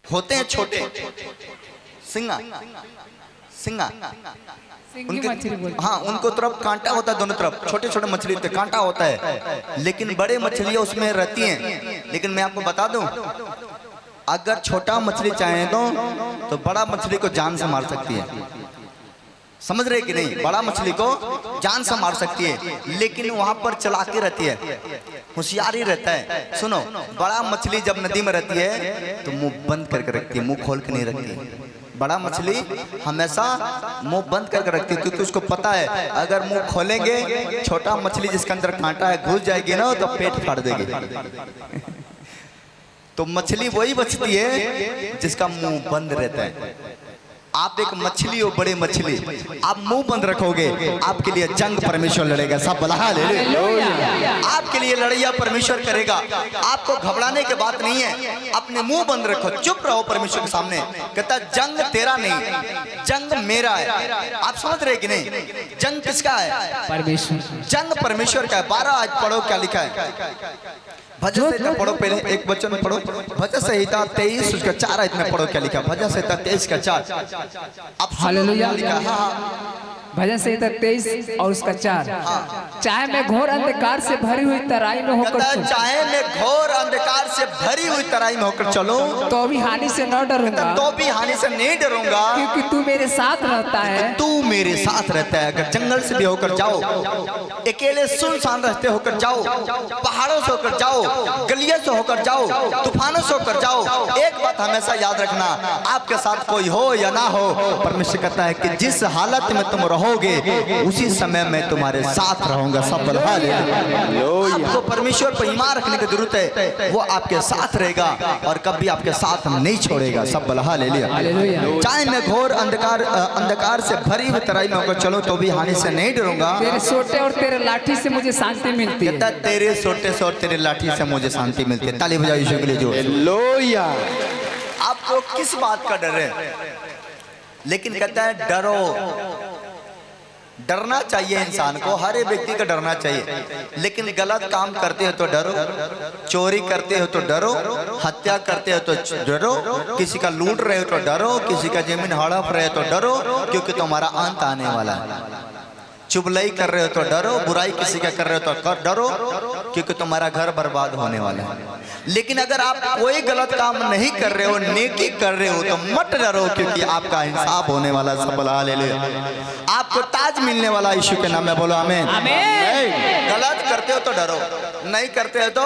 होते हैं छोटे सिंगा सिंगा उनके, हाँ उनको तरफ कांटा होता है, दोनों तरफ छोटे छोटे मछली होते कांटा होता है, लेकिन बड़े मछलियां उसमें रहती हैं। लेकिन मैं आपको बता दूं, अगर छोटा मछली चाहे तो बड़ा मछली को जान से मार सकती है, समझ रहे कि नहीं। बड़ा मछली को जान से मार सकती है, लेकिन वहां पर चालाकी रहती है, होशियारी रहता है। सुनो, बड़ा मछली जब नदी में रहती है तो मुंह बंद करके रखती है, मुंह खोल के नहीं रखती है। बड़ा मछली हमेशा मुंह बंद करके रखती है, क्योंकि उसको पता है अगर मुंह खोलेंगे, छोटा मछली जिसके अंदर कांटा है घुस जाएगी ना तो पेट फाड़ देगी। तो मछली वही बचती है जिसका मुंह बंद रहता है। आप एक मछली हो, बड़े मछली, आप मुंह बंद रखोगे, आपके लिए जंग परमेश्वर लड़ेगा। सब बला ले आपके लिए लड़ाई परमेश्वर करेगा। आपको घबराने की बात नहीं है, अपने मुंह बंद रखो, चुप रहो परमेश्वर के सामने। कहता जंग तेरा नहीं, जंग मेरा है। आप समझ रहे कि नहीं, जंग किसका है? परमेश्वर। जंग परमेश्वर का है। 12 आज पढ़ो क्या लिखा है, भजन संहिता पढ़ो, पहले एक वचन पढ़ो, भजन संहिता 23 उसका 4 आयत में पढ़ो क्या लिखा, भजन संहिता 23 का 4। अब हालेलुया लिखा, भजन संहिता 23 और उसका 4। चाहे मैं घोर अंधकार से भरी हुई तराई में होकर चलूं, चाहे मैं घोर अंधकार से भरी हुई तराई में होकर चलूं, तो भी हानि से न डरूंगा, तो भी हानि से नहीं डरूंगा, क्योंकि तू मेरे साथ रहता है। तू मेरे साथ रहता है। अगर जंगल से भी होकर जाओ, अकेले सुनसान रास्ते होकर जाओ, पहाड़ों से होकर जाओ, गलियों से होकर जाओ, तूफानों से होकर जाओ, एक बात हमेशा याद रखना, आपके साथ कोई हो या ना हो, परमेश्वर कहता है कि जिस हालत में तुम रहोगे उसी समय मैं तुम्हारे साथ रहूंगा। सब आपको परमेश्वर पर ईमान रखने की जरूरत है, वो आपके साथ रहेगा और कभी आपके साथ नहीं छोड़ेगा। सब हालेलुया। चाहे मैं घोर अंधकार से भरी हुई तराई में होकर चलूं, तो भी हानि से नहीं डरूंगा। तेरे सोटे और तेरे लाठी से मुझे शांति मिलती है। तेरे सोटे से और तेरे लाठी से मुझे शांति मिलती है। ताली बजाओ यीशु के लिए। जो हालेलुया। आपको किस बात का डर है? लेकिन कहता है डरो। डरना चाहिए इंसान को, हर एक व्यक्ति का डरना चाहिए, लेकिन गलत काम करते हो तो डरो, चोरी करते हो तो डरो, हत्या करते हो तो डरो, किसी का लूट रहे हो तो डरो, किसी का जमीन हड़प रहे हो तो डरो, क्योंकि तुम्हारा अंत आने वाला है। चुगली कर रहे हो तो डरो, बुराई किसी का कर रहे हो तो डरो, क्योंकि तुम्हारा घर बर्बाद होने वाला है। लेकिन अगर आप कोई गलत काम नहीं कर रहे हो, नेकी कर रहे हो, तो मत डरो, क्योंकि आपका इंसाफ होने वाला। सब हालेलुया। आपको ताज मिलने वाला यीशु के नाम में बोलो आमीन। आमीन। गलत करते हो तो डरो, नहीं करते हो तो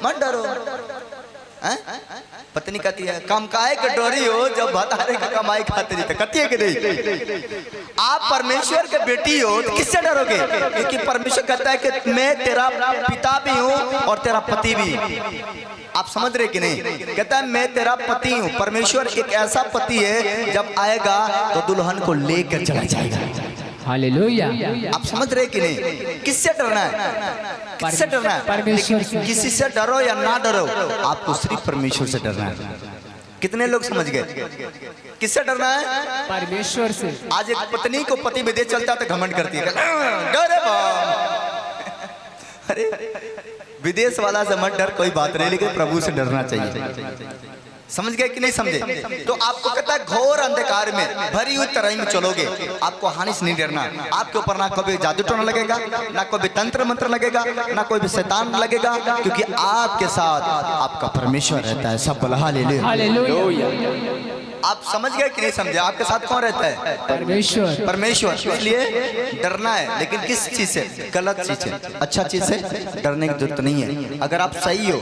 मत डरो। पत्नी कहती है कम काहे के डोरी हो जब भतारे की कमाई खाते नहीं, कहती है कि नहीं? आप परमेश्वर के बेटी हो तो किससे डरोगे? क्योंकि परमेश्वर कहता है कि मैं तेरा पिता भी हूँ और तेरा पति भी। आप समझ रहे कि नहीं? कहता है मैं तेरा पति हूँ। परमेश्वर एक ऐसा पति है, जब आएगा तो दुल्हन को लेकर चला जाएगा। हालेलुया। आप समझ रहे कि नहीं? किससे डरना है? किससे डरना है? परमेश्वर से। किसी से डरो या ना डरो, आपको सिर्फ परमेश्वर से डरना है। कितने लोग समझ गए? किससे डरना है? परमेश्वर से। आज एक पत्नी को पति विदेश चलता तो घमंड करती है, डरे अरे विदेश वाला से मत डर, कोई बात नहीं, लेकिन प्रभु से डरना चाहिए। समझ गए कि नहीं समझे? तो आपको कहता है घोर अंधकार में भरी हुई तराई में चलोगे, आपको हानि से नहीं डरना। आपके ऊपर ना कोई जादू टोना लगेगा, ना कोई भी तंत्र मंत्र लगेगा, ना कोई भी शैतान लगेगा, क्योंकि आपके साथ आपका परमेश्वर रहता है। सब बोला हालेलुया। हालेलुया। आप समझ गए कि नहीं समझे? आपके साथ कौन रहता है? परमेश्वर। परमेश्वर। इसलिए डरना है, लेकिन किस चीज से? गलत चीज से। अच्छा चीज से डरने की जरूरत नहीं है। अगर आप सही हो,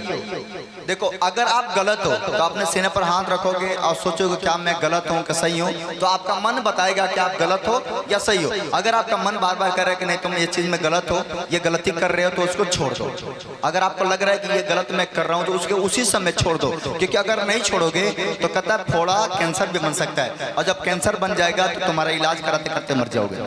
देखो अगर आप गलत हो तो आपने सीने पर हाथ रखोगे और सोचोगे क्या मैं गलत हूँ कि सही हूँ, तो आपका मन बताएगा कि आप गलत हो या सही हो। अगर आपका मन बार बार कह रहा है कि नहीं तुम ये चीज में गलत हो, ये गलती कर रहे हो, तो उसको छोड़ दो। अगर आपको लग रहा है कि ये गलत मैं कर रहा हूँ, तो उसके उसी समय छोड़ दो, क्योंकि अगर नहीं छोड़ोगे तो कहता है फोड़ा कैंसर भी बन सकता है, और जब कैंसर बन जाएगा तो तुम्हारा इलाज कराते करते मर जाओगे।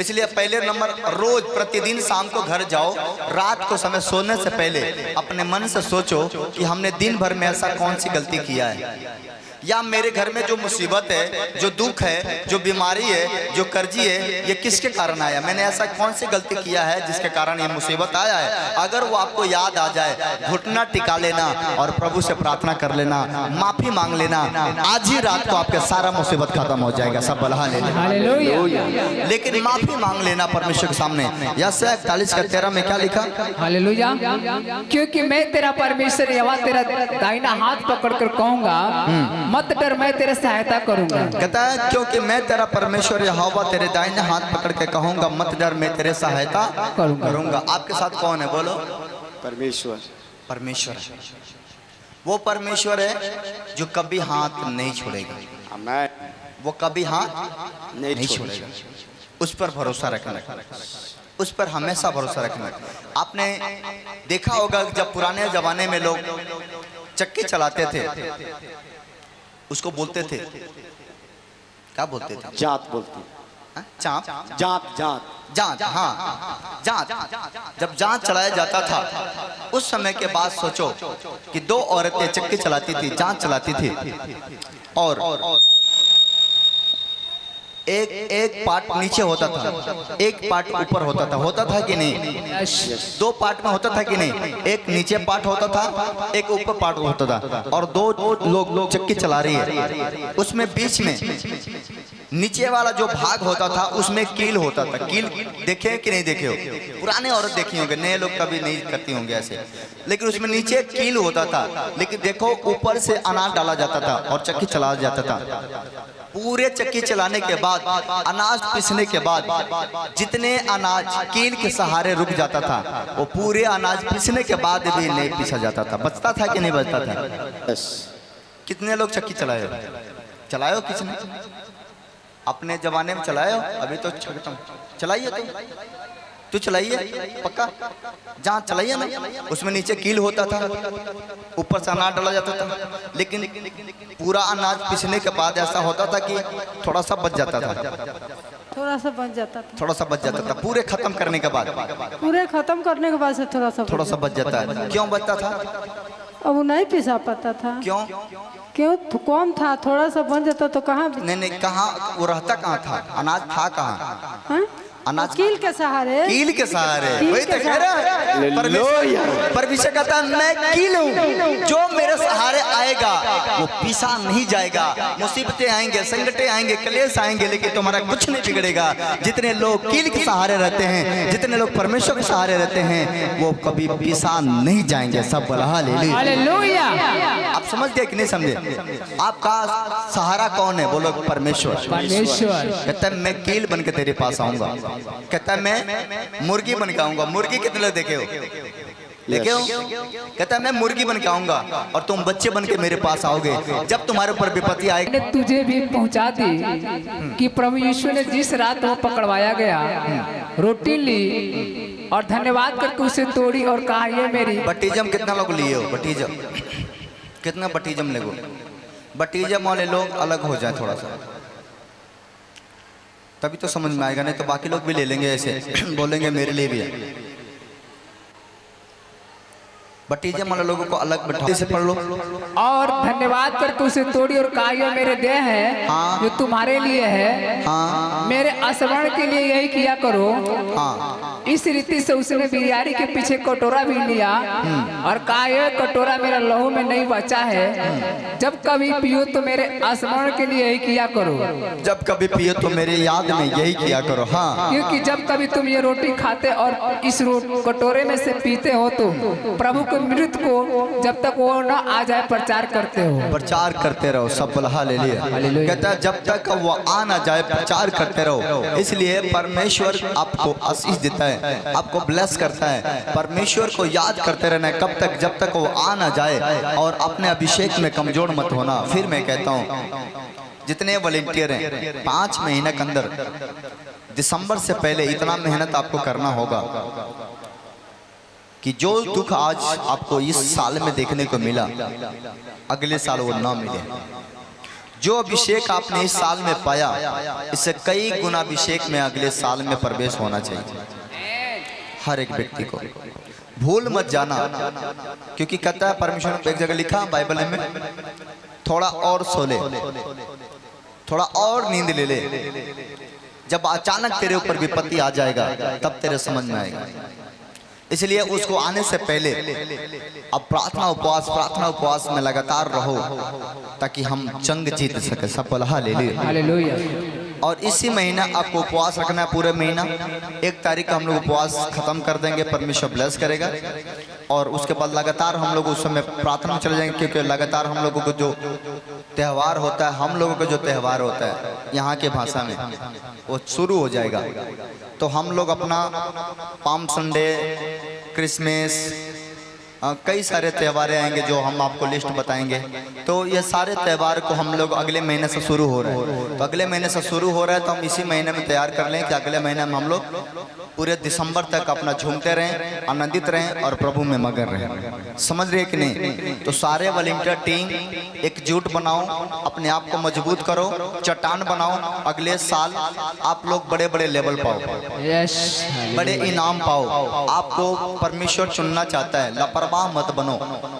इसलिए पहले नंबर, रोज प्रतिदिन शाम को घर जाओ, रात को समय सोने से पहले अपने मन से सोचो कि हमने दिन भर में ऐसा कौन सी गलती किया है, या मेरे घर में जो मुसीबत है, जो दुख है, जो बीमारी है, जो कर्जी है, ये किसके कारण आया, मैंने ऐसा कौन सी गलती किया है जिसके कारण ये मुसीबत आया है। अगर वो आपको याद आ जाए, घुटना टिका लेना और प्रभु से प्रार्थना कर लेना, माफी मांग लेना, आज ही रात को आपके सारा मुसीबत खत्म हो जाएगा। सब बलहा लेना। हालेलुया। लेकिन माफी मांग लेना परमेश्वर के सामने। यशायाह 41:13 में क्या लिखा? हालेलुया। क्योंकि मैं तेरा परमेश्वर यहोवा तेरा दाहिना हाथ पकड़कर कहूंगा, मत डर, मैं तेरे सहायता करूंगा। कहता है क्योंकि मैं तेरा परमेश्वर यहोवा तेरे दाहिने हाथ पकड़ के कहूंगा, मत डर, मैं तेरे सहायता करूंगा। आपके साथ कौन है? बोलो। परमेश्वर। परमेश्वर है। वो परमेश्वर है जो कभी हाथ नहीं छोड़ेगा। आमीन। वो कभी हाथ नहीं छोड़ेगा। उस पर भरोसा रखना, उस पर हमेशा भरोसा रखना। आपने देखा होगा जब पुराने जमाने में लोग चक्की चलाते थे, उसको बोलते थे, क्या बोलते थे? जात बोलती। चाँप, जात जात जांच। हाँ, जांच। जब जांच चलाया जाता था, उस समय के बाद सोचो कि दो औरतें चक्की चलाती थी, जांच चलाती थी, और एक पार्ट नीचे होता था, एक पार्ट ऊपर होता था कि नहीं? दो पार्ट में होता था कि नहीं? एक नीचे पार्ट होता था, एक ऊपर पार्ट होता था, और दो लोग चक्की चला रही है। उसमें बीच में नीचे वाला जो भाग होता था उसमें कील होता था। कील देखे कि नहीं देखे हो? पुराने औरत देखी होंगे, नए लोग कभी नहीं करती होंगे ऐसे, लेकिन उसमें नीचे कील होता था। लेकिन देखो ऊपर से अनाज डाला जाता था और चक्की चलाया जाता था। पूरे चक्की चलाने के बाद, अनाज पीसने के बाद, जितने अनाज कील के सहारे रुक जाता था, वो पूरे अनाज पीसने के बाद भी नहीं पीसा जाता था। बचता था कि नहीं बचता था? कितने लोग चक्की चलाए हो? किसने अपने जमाने में चलाए हो? अभी तो चलाइए, तो चलाइए पक्का। जहाँ चलाइए ना, उसमें नीचे कील होता था, ऊपर से अनाज डाला जाता था, लेकिन पूरा अनाज पीसने के बाद ऐसा होता था कि थोड़ा सा बच जाता था, थोड़ा सा बच जाता था, थोड़ा सा बच जाता था। पूरे खत्म करने के बाद, पूरे खत्म करने के बाद से थोड़ा सा बच जाता है। क्यों बचता था? अब वो नहीं पिसा पाता था। क्यों तो कम था, थोड़ा सा बन जाता तो कहाँ? नहीं, कहाँ वो रहता, कहाँ था अनाज? था कहाँ अनाज? कील के सहारे। कील के सहारे। वही तो कह रहा है परमेश्वर कहता है मैं कील हूँ, जो मेरे सहारे आएगा वो पीसा नहीं जाएगा। मुसीबतें आएंगे, संकटें आएंगे, क्लेश आएंगे, लेकिन तुम्हारा कुछ नहीं बिगड़ेगा। जितने लोग कील के सहारे रहते हैं, जितने लोग परमेश्वर के सहारे रहते हैं, वो कभी पीसा नहीं जाएंगे। सब बोला हालेलुया। आप समझ गए कि नहीं समझे? आपका सहारा कौन है? बोलो परमेश्वर। कहता है मैं कील बन के तेरे पास आऊंगा। कहता है मैं मुर्गी बन के आऊंगा। मुर्गी कितने लोग देखे हो? देखे हो? कहता है मैं मुर्गी बन के आऊंगा और तुम बच्चे बन के मेरे पास आओगे। जब तुम्हारे ऊपर विपत्ति आएगी, तुझे भी पहुंचा दी कि प्रभु यीशु ने जिस रात वो पकड़वाया गया, रोटी ली और धन्यवाद करके उसे तोड़ी और कहा ये मेरी। बपटिज्म कितना लोग लिए हो? बपटिज्म कितना? बपटिज्म लेगो। बपटिज्म वाले लोग अलग हो जाए थोड़ा सा, तभी तो समझ में आएगा, नहीं तो बाकी लोग भी ले लेंगे ऐसे बोलेंगे मेरे लिए भी है। भतीजे मतलब लोगों को अलग बैठा से पढ़ लो। और धन्यवाद कर तू उसे तोड़ी और कहा यह मेरे देह है हाँ। जो तुम्हारे लिए है, हाँ मेरे स्मरण के लिए यही किया करो। हाँ इस रीति से उसने बिहारी के पीछे कटोरा भी लिया और कहा यह कटोरा मेरा लहू में नहीं बचा है, जब कभी पियो तो मेरे स्मरण के लिए यही किया करो। जब कभी पियो तो मेरे याद में यही किया करो। हाँ क्योंकि जब कभी तुम ये रोटी खाते और इस कटोरे में से पीते हो तो प्रभु के मृत्यु को जब तक वो न आ जाए प्रचार करते हो। प्रचार करते रहो। सब बोला हालेलुया। कहता है जब तक वो आ ना जाए प्रचार करते रहो। इसलिए परमेश्वर आपको आशीष देता है, आपको ब्लेस करता है। परमेश्वर को याद करते रहना है कब तक, जब तक वो आ ना जाए। और अपने अभिषेक में कमजोर मत होना। फिर मैं कहता हूँ जितने वॉलेंटियर हैं 5 महीने के अंदर दिसंबर से पहले इतना मेहनत आपको करना होगा कि जो दुख आज आपको इस साल में देखने को मिला अगले साल वो ना मिले। जो अभिषेक आपने इस साल में पाया इससे कई गुना अभिषेक में अगले साल में प्रवेश होना चाहिए हर एक व्यक्ति को। भूल मत जाना, क्योंकि कहता है परमेश्वर ने एक जगह लिखा बाइबल में, थोड़ा और सो ले, थोड़ा और नींद ले ले। जब अचानक तेरे ऊपर विपत्ति आ जाएगा तब तेरे समझ में आएगा। इसलिए उसको आने से पहले अब प्रार्थना उपवास में लगातार रहो ताकि हम जंग जीत सके। सब बोला हालेलुया। और इसी महीना आपको उपवास रखना है पूरे महीना। 1 तारीख को हम लोग उपवास खत्म कर देंगे, परमेश्वर ब्लेस करेगा। और उसके बाद लगातार हम लोग उस समय प्रार्थना में चले जाएंगे, क्योंकि लगातार हम लोगों को जो त्यौहार होता है, हम लोगों का जो त्यौहार होता है यहाँ के भाषा में वो शुरू हो जाएगा। तो हम लोग अपना पाम संडे, क्रिसमस, कई सारे त्यौहार आएंगे जो हम आपको लिस्ट बताएंगे। तो ये सारे त्यौहार को हम लोग अगले महीने से शुरू हो रहे हैं। तो अगले महीने से शुरू हो रहा है तो हम इसी महीने में तैयार कर लें कि अगले महीने में हम लोग पूरे दिसंबर तक अपना झूमते रहें, आनंदित रहें और प्रभु में मगन रहें। समझ रहे कि नहीं? तो सारे वॉलंटियर टीम एकजुट बनाओ, अपने आप को मजबूत करो, चट्टान बनाओ। अगले साल आप लोग बड़े बड़े लेवल पाओ, बड़े इनाम पाओ। आपको परमेश्वर चुनना चाहता है। लापरवाह मत बनो,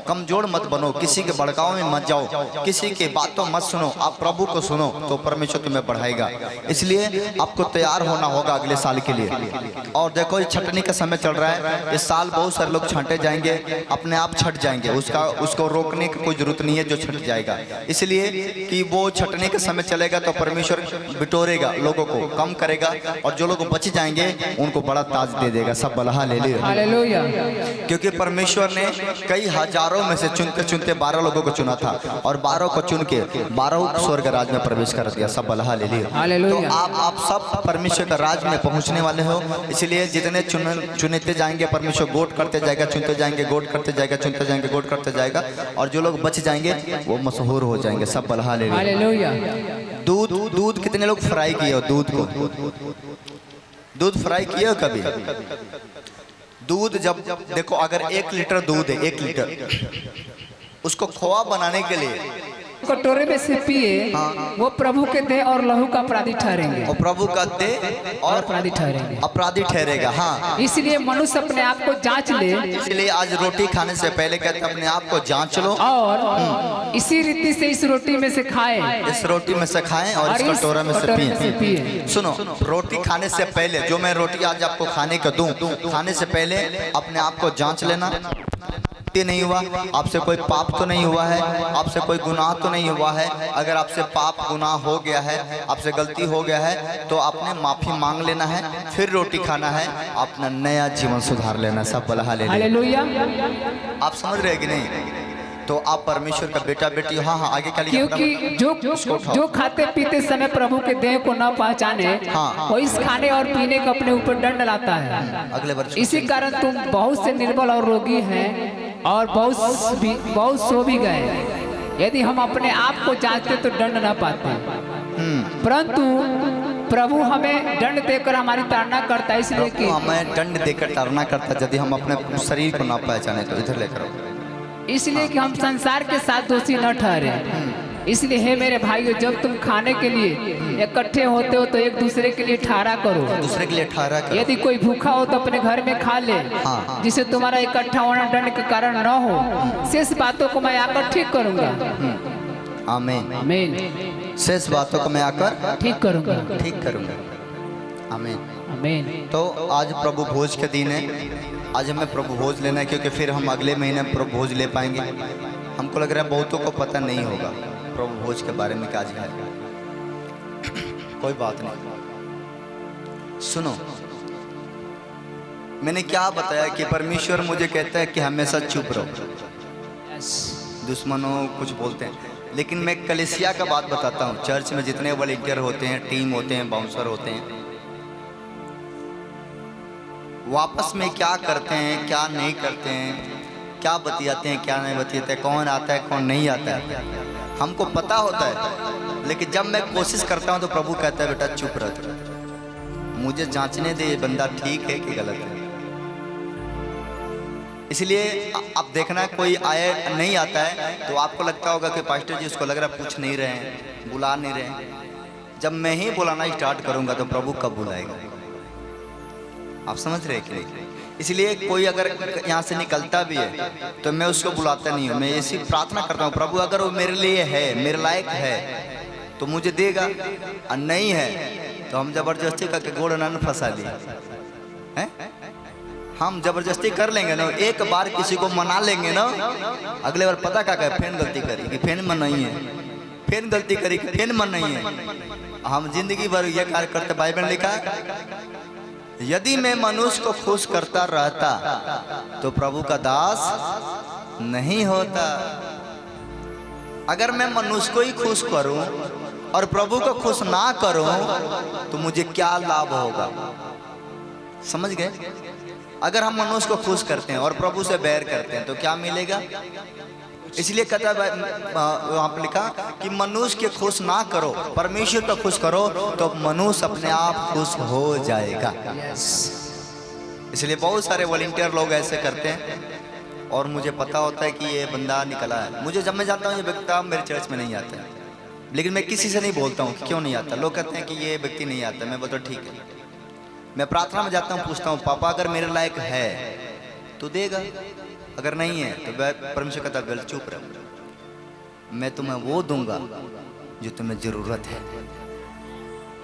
कमजोर मत बनो, किसी के भड़काव में मत जाओ, किसी के बातों मत सुनो। आप प्रभु को सुनो तो परमेश्वर तुम्हें बढ़ाएगा। इसलिए आपको तैयार होना होगा अगले साल के लिए। और देखो ये छटनी का समय चल रहा है, इस साल बहुत सारे लोग छांटे जाएंगे, अपने आप छट जाएंगे। उसको रोकने की कोई जरूरत नहीं है, जो छट जाएगा। इसलिए कि वो छटने का समय चलेगा तो परमेश्वर बिटोरेगा, लोगों को कम करेगा, और जो लोग बच जाएंगे उनको बड़ा ताज दे देगा। सब बोला हालेलुया। क्योंकि परमेश्वर ने कई हजारों में से चुनते चुनते 12 लोगों को चुना था, और 12 को चुन के 12 स्वर्ग राज में प्रवेश कर दिया। सब बोला हालेलुया। तो आप सब परमेश्वर का राज में पहुंचने वाले हो। इसलिए जितने चुनते जाएंगे परमेश्वर गोट करते जाएगा, चुनते जाएंगे, गोट करते जाएगा, चुनते जाएंगे, गोट करते जाएगा। और जो लोग बच जाएंगे वो मशहूर हो जाएंगे। सब बोला हालेलुया। दूध कितने लोग फ्राई किए हो? दूध फ्राई किए हो कभी? दूध जब देखो, अगर 1 लीटर दूध है, 1 लीटर, उसको खोआ बनाने के लिए कटोरे में से पिए, वो प्रभु के देह और लहू का अपराधी ठहरेंगे। और प्रभु का देह और अपराधी ठहरेगा। हाँ, इसलिए मनुष्य अपने आप को जांच ले। इसलिए आज रोटी खाने से पहले कहते हैं अपने आप को जांच लो, और इसी रीति से इस रोटी में से खाएं, इस रोटी में से खाएं और इस कटोरा में से पिएं। सुनो, रोटी खाने से पहले, जो मैं रोटी आज आपको खाने को दूं, खाने से पहले अपने आप को जांच लेना। नहीं हुआ, आपसे कोई पाप तो नहीं हुआ है, आपसे कोई गुनाह तो नहीं हुआ है। अगर आपसे पाप गुनाह हो गया है, आपसे गलती हो गया है, तो आपने माफी मांग लेना है, फिर रोटी खाना है, अपना नया जीवन सुधार लेना। सब बोला हालेलुया। आप समझ रहे कि नहीं? तो आप परमेश्वर का बेटा बेटी। हाँ, आगे का लिए, क्योंकि जो खाते पीते समय प्रभु के देह को न पहचाने, वो इस खाने और पीने को अपने ऊपर दंड लाता है। अगले वर्ष इसी कारण तुम बहुत से निर्बल और रोगी हैं और बहुत सो भी गए। यदि हम अपने आप को जांचते तो दंड न पाते, परंतु प्रभु हमें दंड देकर हमारी ताड़ना करता है। इसलिए कि हमें दंड देकर ताड़ना करता है यदि हम अपने शरीर को ना पहचाने। तो इधर लेकर, इसलिए कि हम संसार के साथ दोषी न ठहरे। इसलिए हे मेरे भाइयों, जब तुम खाने के लिए इकट्ठे होते हो तो एक दूसरे के लिए ठहरा करो। दूसरे के लिए ठहरा करो। यदि कोई भूखा हो तो अपने घर में खा ले, जिससे तुम्हारा इकट्ठा होना दंड का कारण न हो। शेष बातों को मैं आकर ठीक करूंगा। आमीन। आमीन। शेष बातों को मैं आकर ठीक करूंगा। ठीक करूंगा। आमीन। आमीन। तो आज प्रभु भोज के दिन है। आज हमें प्रभु भोज लेना है, क्योंकि फिर हम अगले महीने प्रभु भोज ले पाएंगे। हमको लग रहा है बहुतों को पता नहीं होगा प्रभु भोज के बारे में क्या है। कोई बात नहीं, सुनो, मैंने क्या बताया कि परमेश्वर मुझे कहता है कि हमेशा चुप रहो। दुश्मनों कुछ बोलते हैं, लेकिन मैं कलीसिया का बात बताता हूँ। चर्च में जितने वॉलंटियर होते हैं, टीम होते हैं, बाउंसर होते हैं, वापस में क्या करते हैं, क्या नहीं करते हैं, क्या बतियाते हैं, क्या नहीं बतियाते, कौन आता है, कौन नहीं आता है, हमको पता होता है। लेकिन जब मैं कोशिश करता हूँ तो प्रभु कहता है बेटा चुप रह, मुझे जांचने दे ये बंदा ठीक है कि गलत है। इसलिए अब देखना, कोई आया नहीं आता है तो आपको लगता होगा कि पास्टर जी उसको लग रहा है पूछ नहीं रहे हैं, बुला नहीं रहे हैं। जब मैं ही बुलाना स्टार्ट करूंगा तो प्रभु कब बुलाएगा? आप समझ रहे हैं कि नहीं? इसलिए कोई अगर यहाँ से निकलता भी है तो मैं उसको बुलाता नहीं हूँ। मैं ऐसी प्रार्थना करता हूँ, प्रभु अगर वो मेरे लिए है, मेरे लायक है तो मुझे देगा, और नहीं है तो हम जबरदस्ती करके गोड़ न फंसा लिए हैं। हम जबरदस्ती कर लेंगे ना, एक बार किसी को मना लेंगे ना, अगले बार पता क्या कहे, फिर गलती करेगी, फिर मन नहीं है, फिर गलती करेगी, फिर मन नहीं है। हम जिंदगी भर ये कार्य करते। बाइबल लिखा है, यदि मैं मनुष्य को खुश करता रहता तो प्रभु का दास नहीं होता। अगर मैं मनुष्य को ही खुश करूं और प्रभु को खुश ना करूं तो मुझे क्या लाभ होगा? समझ गए? अगर हम मनुष्य को खुश करते हैं और प्रभु से बैर करते हैं तो क्या मिलेगा? इसलिए कहता है वहां पर लिखा कि मनुष्य के खुश ना करो, परमेश्वर को खुश करो तो मनुष्य अपने आप खुश हो जाएगा। इसलिए बहुत सारे वॉलंटियर लोग ऐसे करते हैं और मुझे पता होता है कि ये बंदा निकला है। मुझे जब मैं जानता हूँ ये व्यक्ति मेरे चर्च में नहीं आता है, लेकिन मैं किसी से नहीं बोलता हूँ कि क्यों नहीं आता। लोग कहते हैं कि ये व्यक्ति नहीं आता, मैं बोलता ठीक है। मैं प्रार्थना में जाता हूँ, पूछता हूँ पापा अगर मेरे लायक है तो देगा, अगर नहीं है तो परमेश्वर कहता है चुप रहो, मैं तुम्हें वो दूंगा जो तुम्हें जरूरत है।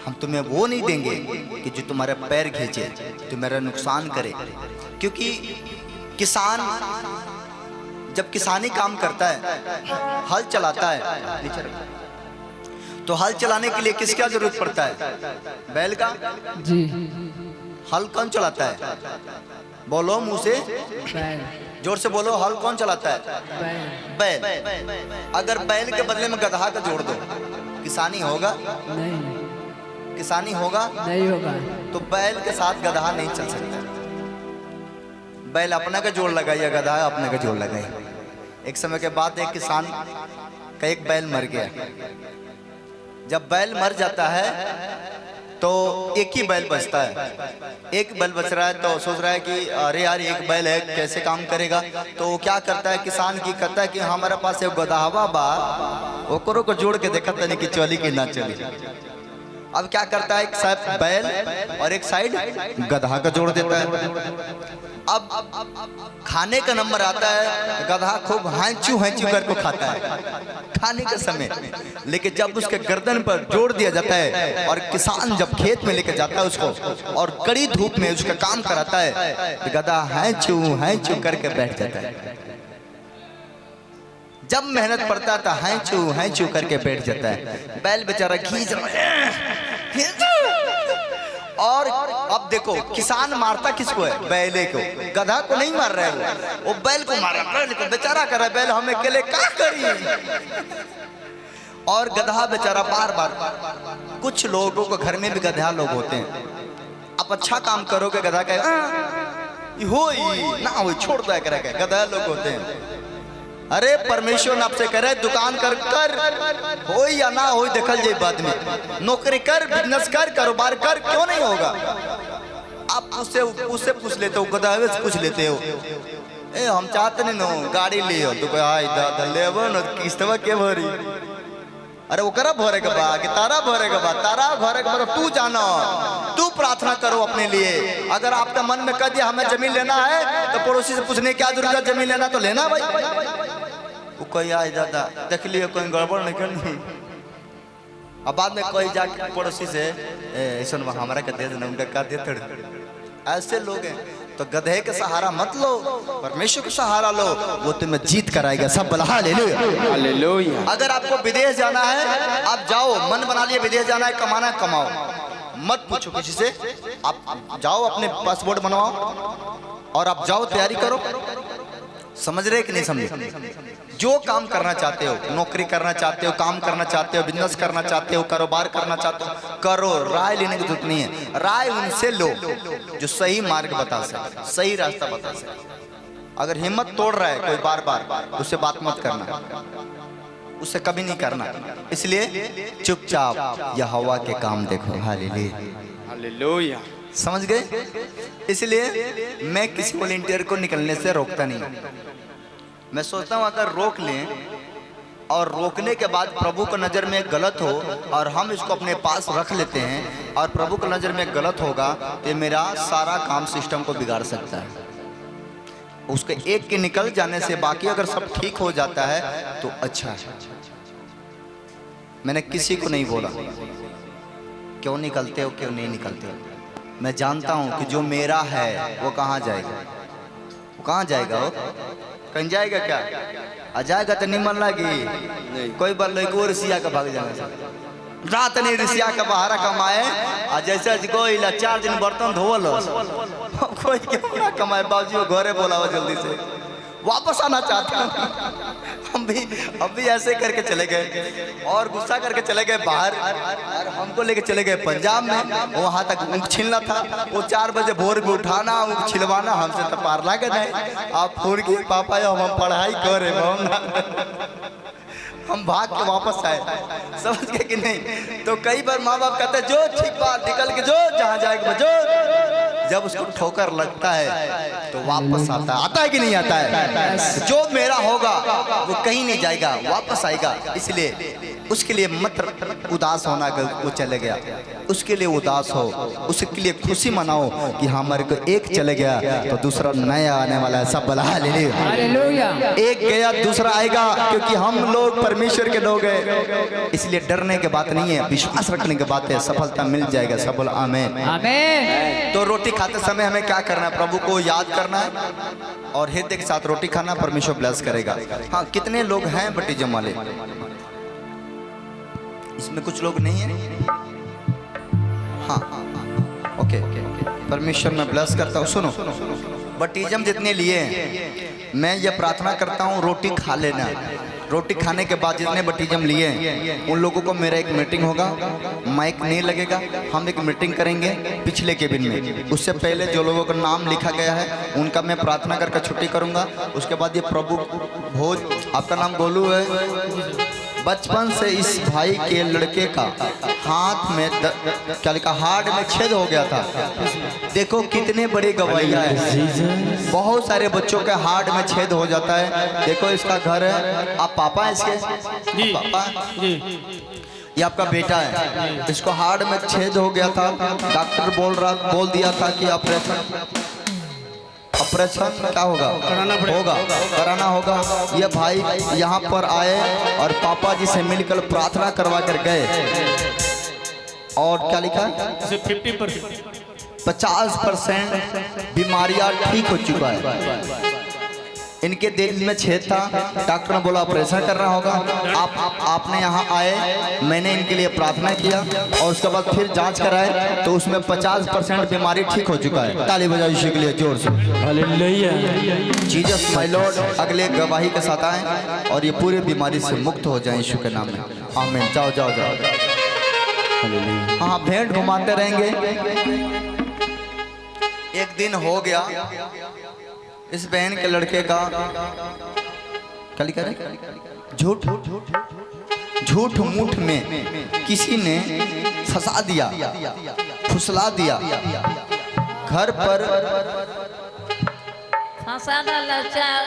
हम तुम्हें वो नहीं देंगे कि जो तुम्हारे पैर खींचे, तुम्हारा नुकसान करे। क्योंकि किसान जब किसानी काम करता है, हल चलाता है, तो हल चलाने के लिए किसका जरूरत पड़ता है? बैल का। जी। हल कौन चलाता है? बोलो मुंह से, जोर से बोलो, हल कौन चलाता है? बैल। अगर बैल के बदले में गधा का जोड़ दो, किसानी होगा? नहीं। किसानी होगा? नहीं होगा। तो बैल के साथ गधा नहीं चल सकता। बैल अपने का जोड़ लगाइए, गधा अपने का जोड़ लगाइए। एक समय के बाद एक किसान का एक बैल मर गया। जब बैल मर जाता है तो एक ही बैल बचता है। एक बैल बच रहा है तो सोच रहा है कि अरे यार एक बैल है, कैसे काम करेगा? तो क्या करता है किसान की, कहता है कि हमारे पास एक गधावा बा, ओकरो को जोड़ के देखता नहीं कि चली कि ना चली। अब क्या करता है, एक साइड बैल और एक साइड गधा का जोड़ देता है। अब खाने का नंबर आता है, गधा खूब हैंचू करके खाता है खाने के समय। लेकिन जब उसके गर्दन पर जोड़ दिया जाता है और किसान जब खेत में लेकर जाता है उसको और कड़ी धूप में उसका काम कराता है, तो गधा हैंचू करके बैठ जाता है। जब मेहनत पड़ता है तो हैंचू करके बैठ जाता है। बैल बेचारा खींच और अब देखो किसान मारता किसको है? बैले को। गधा को नहीं मार रहा है, वो बैल को मार रहा है। बैल को बेचारा कर रहा है, बैल हमें अकेले क्या करी। और गधा बेचारा बार बार, कुछ लोगों को घर में भी गधा लोग होते हैं, आप अच्छा काम करोगे गधा का हो ना हो छोड़ दो करेगा, गधा लोग होते हैं। अरे परमेश्वर आपसे करे दुकान कर हो या ना हो, देखल जाए बाद में। नौकरी कर, बिजनेस कर, कारोबार कर, क्यों नहीं होगा? आप उससे पूछ लेते हो, गधावे से पूछ लेते हो, हम चाहते नहीं नो गाड़ी लियो तो ले किस्तवा के भरी अरे वो करा भरे के बा कि तारा भरे के बा, तारा भरे के बा तो तू जानो, तू प्रार्थना करो अपने लिए। अगर आपका मन में कह दिया हमें जमीन लेना है तो पड़ोसी से पूछने क्या जरूरत, जमीन लेना तो लेना भाई। वो कोई आए दादा देख लिए कोई गड़बड़ नहीं करनी, अब बाद में कोई जाके पड़ोसी से ऐसा हमारा क्या दे देना, उनका क्या दे। ऐसे लोग हैं तो गधे के सहारा मत लो, परमेश्वर का सहारा लो, वो तुम्हें जीत कराएगा। सब बोला हालेलुया हालेलुया। अगर आपको विदेश जाना है आप जाओ, मन बना लिए विदेश जाना है, कमाना है कमाओ, मत पूछो किसी से, आप जाओ अपने पासपोर्ट बनवाओ और आप जाओ, तैयारी करो। समझ रहे कि नहीं समझे? जो काम करना चाहते हो, नौकरी करना चाहते हो, काम करना चाहते हो, बिजनेस करना चाहते हो, कारोबार करना चाहते हो, करो। राय लेने की जरूरत नहीं है, राय उनसे लो जो सही मार्ग बता सके, सही रास्ता बता सके। अगर हिम्मत तोड़ रहा है कोई बार बार, उससे बात मत करना, उससे कभी नहीं करना। इसलिए चुपचाप या हवा के काम देखो। Hallelujah hallelujah. समझ गए? इसलिए मैं किसी वॉलंटियर को निकलने से रोकता नहीं। मैं सोचता हूँ अगर रोक लें और रोकने के बाद प्रभु की नज़र में गलत हो और हम इसको अपने पास रख लेते हैं और प्रभु की नज़र में गलत होगा तो मेरा सारा काम सिस्टम को बिगाड़ सकता है। उसके एक के निकल जाने से बाकी अगर सब ठीक हो जाता है तो अच्छा है। मैंने किसी को नहीं बोला क्यों निकलते हो क्यों नहीं निकलते हो, मैं जानता हूँ कि जो मेरा है वो कहाँ जाएगा, वो कहाँ जाएगा, वो कहीं जाएगा क्या? आ जाएगा तो निमन लगी, कोई बार लड़को रिसिया का भाग जाएगा, रात नहीं रिसिया का बाहर कमाए आ जैसे कोई 4 दिन बर्तन धोवल कोई क्यों ना कमाए, बाबूजी घरे बोलाओ जल्दी से, वापस आना चाहता हूँ। हम भी ऐसे करके चले गए और गुस्सा करके चले गए बाहर और हमको लेके चले गए पंजाब में, वहाँ तक ऊँट छीलना था। वो 4 बजे भोर में उठाना ऊँट छिलवाना, हमसे तो पार लागे नहीं। आप फोन किए पापा हम पढ़ाई करे, हम भाग के वापस आए, समझ गए कि नहीं? तो कई बार माँ बाप कहते जो ठीक बात निकल के जो जहाँ जाएगा जो, जब उसको ठोकर लगता है तो वापस आता है कि नहीं आता है? जो मेरा होगा वो कहीं नहीं जाएगा, वापस आएगा। इसलिए उसके लिए मत उदास होना कि वो चले गया, उसके लिए उदास हो, उसके लिए खुशी मनाओ कि हमारे को एक चले गया तो दूसरा नया आने वाला है। सब बोला हालेलुया। एक गया दूसरा आएगा, क्योंकि हम लोग परमेश्वर के लोग हैं। इसलिए डरने की बात नहीं है, विश्वास रखने की बात है, सफलता मिल जाएगा। सब बोला आमीन आमीन। तो रोटी खाते समय हमें क्या करना है? प्रभु को याद करना है और हृदय के साथ रोटी खाना, परमेश्वर ब्लेस करेगा। हाँ, कितने लोग हैं बपटिज्म वाले? इसमें कुछ लोग नहीं है। हाँ ओके, परमेश्वर मैं ब्लेस करता हूँ। सुनो, बपटिज्म जितने लिए मैं ये प्रार्थना करता हूँ रोटी खा लेना। रोटी खाने के बाद जितने बपटिज्म लिए उन लोगों को मेरा एक मीटिंग होगा, माइक नहीं लगेगा, हम एक मीटिंग करेंगे पिछले केबिन में। उससे पहले जो लोगों का नाम लिखा गया है उनका मैं प्रार्थना करके छुट्टी करूंगा। उसके बाद ये प्रभु भोज, आपका नाम गोलू है, बचपन से इस भाई के लड़के का हाथ में क्या लिखा, हार्ट में छेद हो गया था। देखो कितने बड़ी गवाहियाँ है, बहुत सारे बच्चों के हार्ट में छेद हो जाता है। देखो इसका घर है, आप पापा हैं इसके? पापा ये आपका बेटा है, इसको हार्ट में छेद हो गया था। डॉक्टर बोल दिया था कि ऑपरेशन क्या होगा, कराना होगा। ये भाई यहाँ पर आए और पापा जी से मिलकर प्रार्थना करवा कर गए और क्या लिखा, 50% बीमारियां ठीक हो चुका है। इनके दिल में छेद था, डॉक्टर ने बोला ऑपरेशन करना होगा। आपने यहाँ आए, मैंने इनके लिए प्रार्थना किया और उसके बाद फिर जांच कराए तो उसमें 50% बीमारी ठीक हो चुका है। ताली बजाओ यीशु के लिए जोर से। हालेलुया। जीसस माय लॉर्ड अगले गवाही के साथ आए और ये पूरी बीमारी से मुक्त हो जाए यीशु के नाम में। आमीन। जाओ जाओ जाओ। हाँ, भेंट घुमाते रहेंगे। एक दिन हो गया, इस बहन के लड़के का क्या लिखा है, झूठ मूठ में किसी ने फंसा दिया, फुसला दिया। घर पर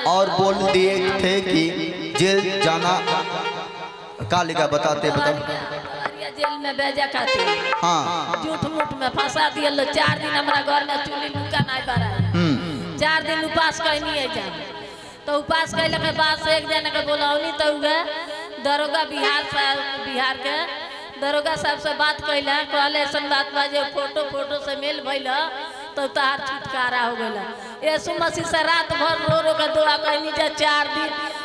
और बोल दिए थे कि जेल जाना का लिखा बताते बता। जेल में भेजा खातिर हाँ झूठ मूठ में फंसा दिया लो। 4 दिन हमारा घर में चूल्ही लुका नहीं बड़ा। 4 दिन उपास कैनी है जान। तो उपास कैले के बाद से एक जने के बोलौनी तो उगे दरोगा बिहार के दरोगा साहब से बात कैला। कहले ऐसा बात बा जे फोटो से मेल भइल तो तहार छुटकारा हो गइला। यीशु मसीह से रात भर रो रो के दुआ कैनी जा।